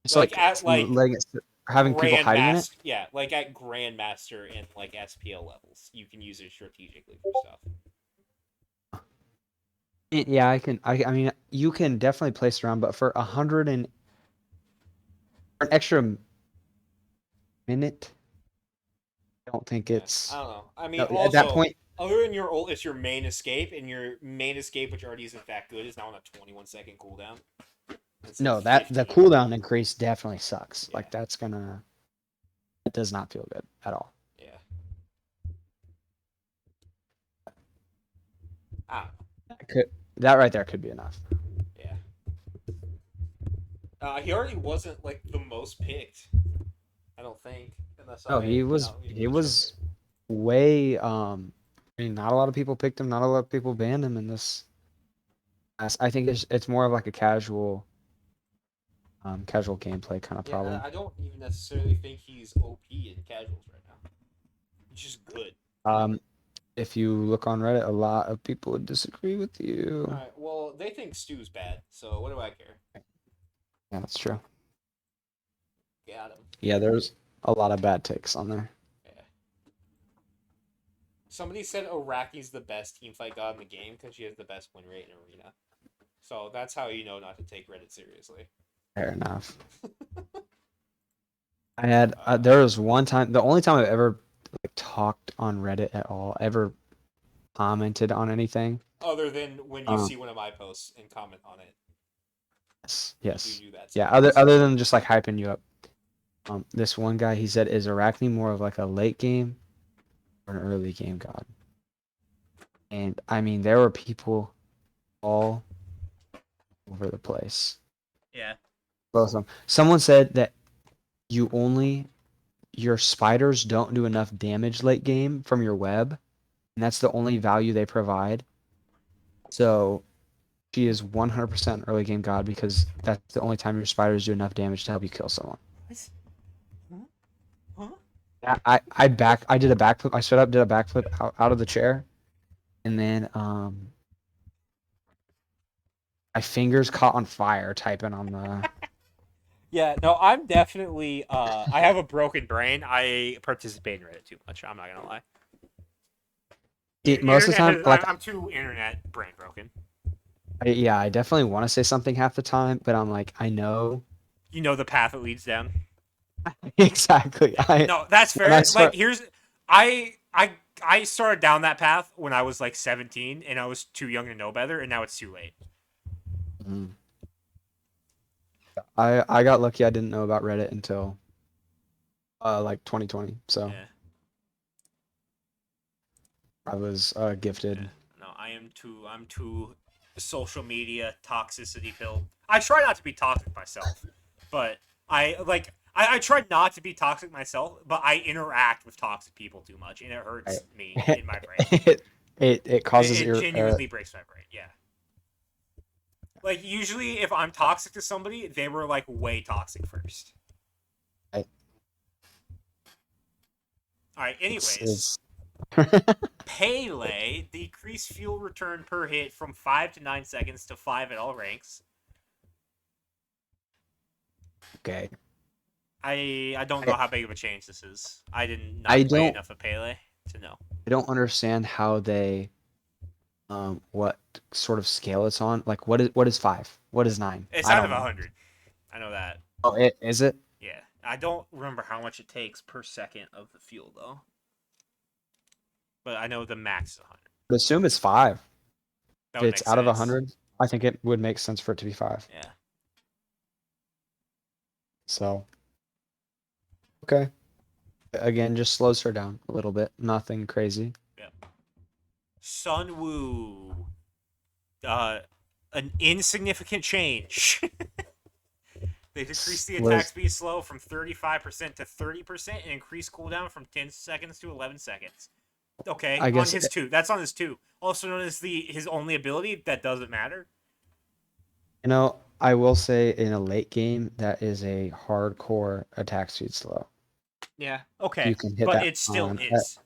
It's Like like at like letting it having people hiding in it. Grandmaster. Yeah, like at Grandmaster and like SPL levels, you can use it strategically for stuff. Yeah, I mean, you can definitely place around, but for 100 and for an extra minute, I don't think Yeah, I it's don't know. I mean, no, at that also, point. other than your ult, it's your main escape, and your main escape, which already isn't that good, is now on a 21-second cooldown instead of No, that the 15. cooldown increase definitely sucks. Yeah, Like that's gonna it does not feel good at all. yeah. I don't know. That right there could be enough. Yeah. He already wasn't like the most picked. I don't think, unless No, I no, he he was right was there. way I mean, not a lot of people picked him, not a lot of people banned him in this. I think it's more of like a casual gameplay kind of Yeah, problem. I don't even necessarily think he's OP in casuals right now. He's just good. Um, if you look on Reddit, a lot of people would disagree with All you. right. Well, they think Stu's bad, so what do I care? Yeah, that's true. Got him. Yeah, there's a lot of bad takes on there. Yeah. Somebody said Iraqi's the best teamfight god in the game because she has the best win rate in arena. So that's how you know not to take Reddit seriously. Fair enough. I had Uh, there was one time, the only time I've ever like talked on Reddit at all, ever commented on anything. Other than when you Um, see one of my posts and comment on it, yes, you do yes, do that yeah. sometimes. Other than just like hyping you up. This one guy, he said, is Arachne more of like a late game or an early game god? And I mean, there were people all over the place. Yeah. Both of them. Someone said that you only your spiders don't do enough damage late game from your web, and that's the only value they provide. So she is 100% early game god because that's the only time your spiders do enough damage to help you kill someone. What? Huh? Huh? I did a backflip. I stood up, did a backflip out of the chair, and then my fingers caught on fire typing on the Yeah, no, I'm definitely. I have a broken brain. I participate in Reddit too much. I'm not gonna lie. Most of the Internet time, has. like, I'm too internet brain broken. yeah, I definitely want to say something half the time, but I'm like, I know You know the path it leads down. exactly. Yeah, no, that's When I fair. Like, start, here's I started down that path when I was like 17, and I was too young to know better, and now it's too late. Mhm. I got lucky. I didn't know about Reddit until like 2020, so Yeah, I was yeah. gifted. No, I'm too social media toxicity filled. I try not to be toxic myself, but I try not to be toxic myself, but I interact with toxic people too much, and it I, hurts me in my brain. it It, causes it your genuinely breaks my brain. Yeah. Like usually, if I'm toxic to somebody, they were like way toxic first. I, All right. Anyways, it's Pele decreased fuel return per hit from 5 to 9 seconds to 5 at all ranks. okay. I don't know I, how big of a change this is. I did I not play don't enough of Pele to know. I don't understand how they what sort of scale it's on. Like what is 5? What is 9? It's I out of don't a know. hundred. I know that. Oh, is it? Yeah. I don't remember how much it takes per second of the fuel though. But I know the max is 100. I assume it's 5. That If would it's make out of sense. 100, I think it would make sense for it to be 5. Yeah. So, okay. Again, just slows her down a little bit. Nothing crazy. Yeah. Sun Woo. Uh, an insignificant change. They decreased the attack Was speed slow from 35% to 30% and increased cooldown from 10 seconds to 11 seconds. Okay, I on guess his 2. That's on his 2. Also known as his only ability that doesn't matter. I will say in a late game that is a hardcore attack speed slow. Yeah. If Okay, you can hit but that it still on is.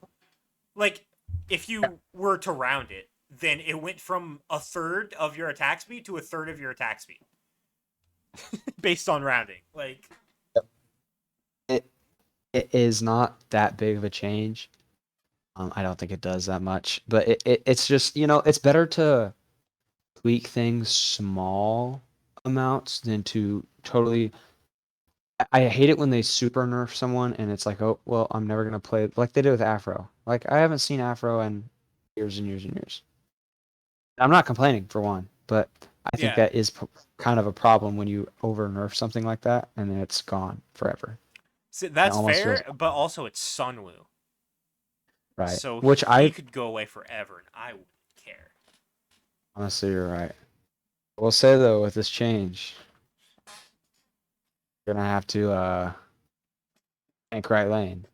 Like, if you were to round it, then it went from a third of your attack speed to a third of your attack speed based on rounding. Like, it it is not that big of a change. I don't think it does that much, but it's just, it's better to tweak things small amounts than to totally. I hate it when they super nerf someone and it's like, oh, well, I'm never gonna play like they did with Afro. Like I haven't seen Afro in years and years and years. I'm not complaining for one, but I think yeah. that is kind of a problem when you over nerf something like that and then it's gone forever. So It that's almost feels fair, but also it's Sunwoo. right. So Which he I could go away forever, and I wouldn't care. honestly, you're right. I will say though, with this change, you're gonna have to Gank Right Lane.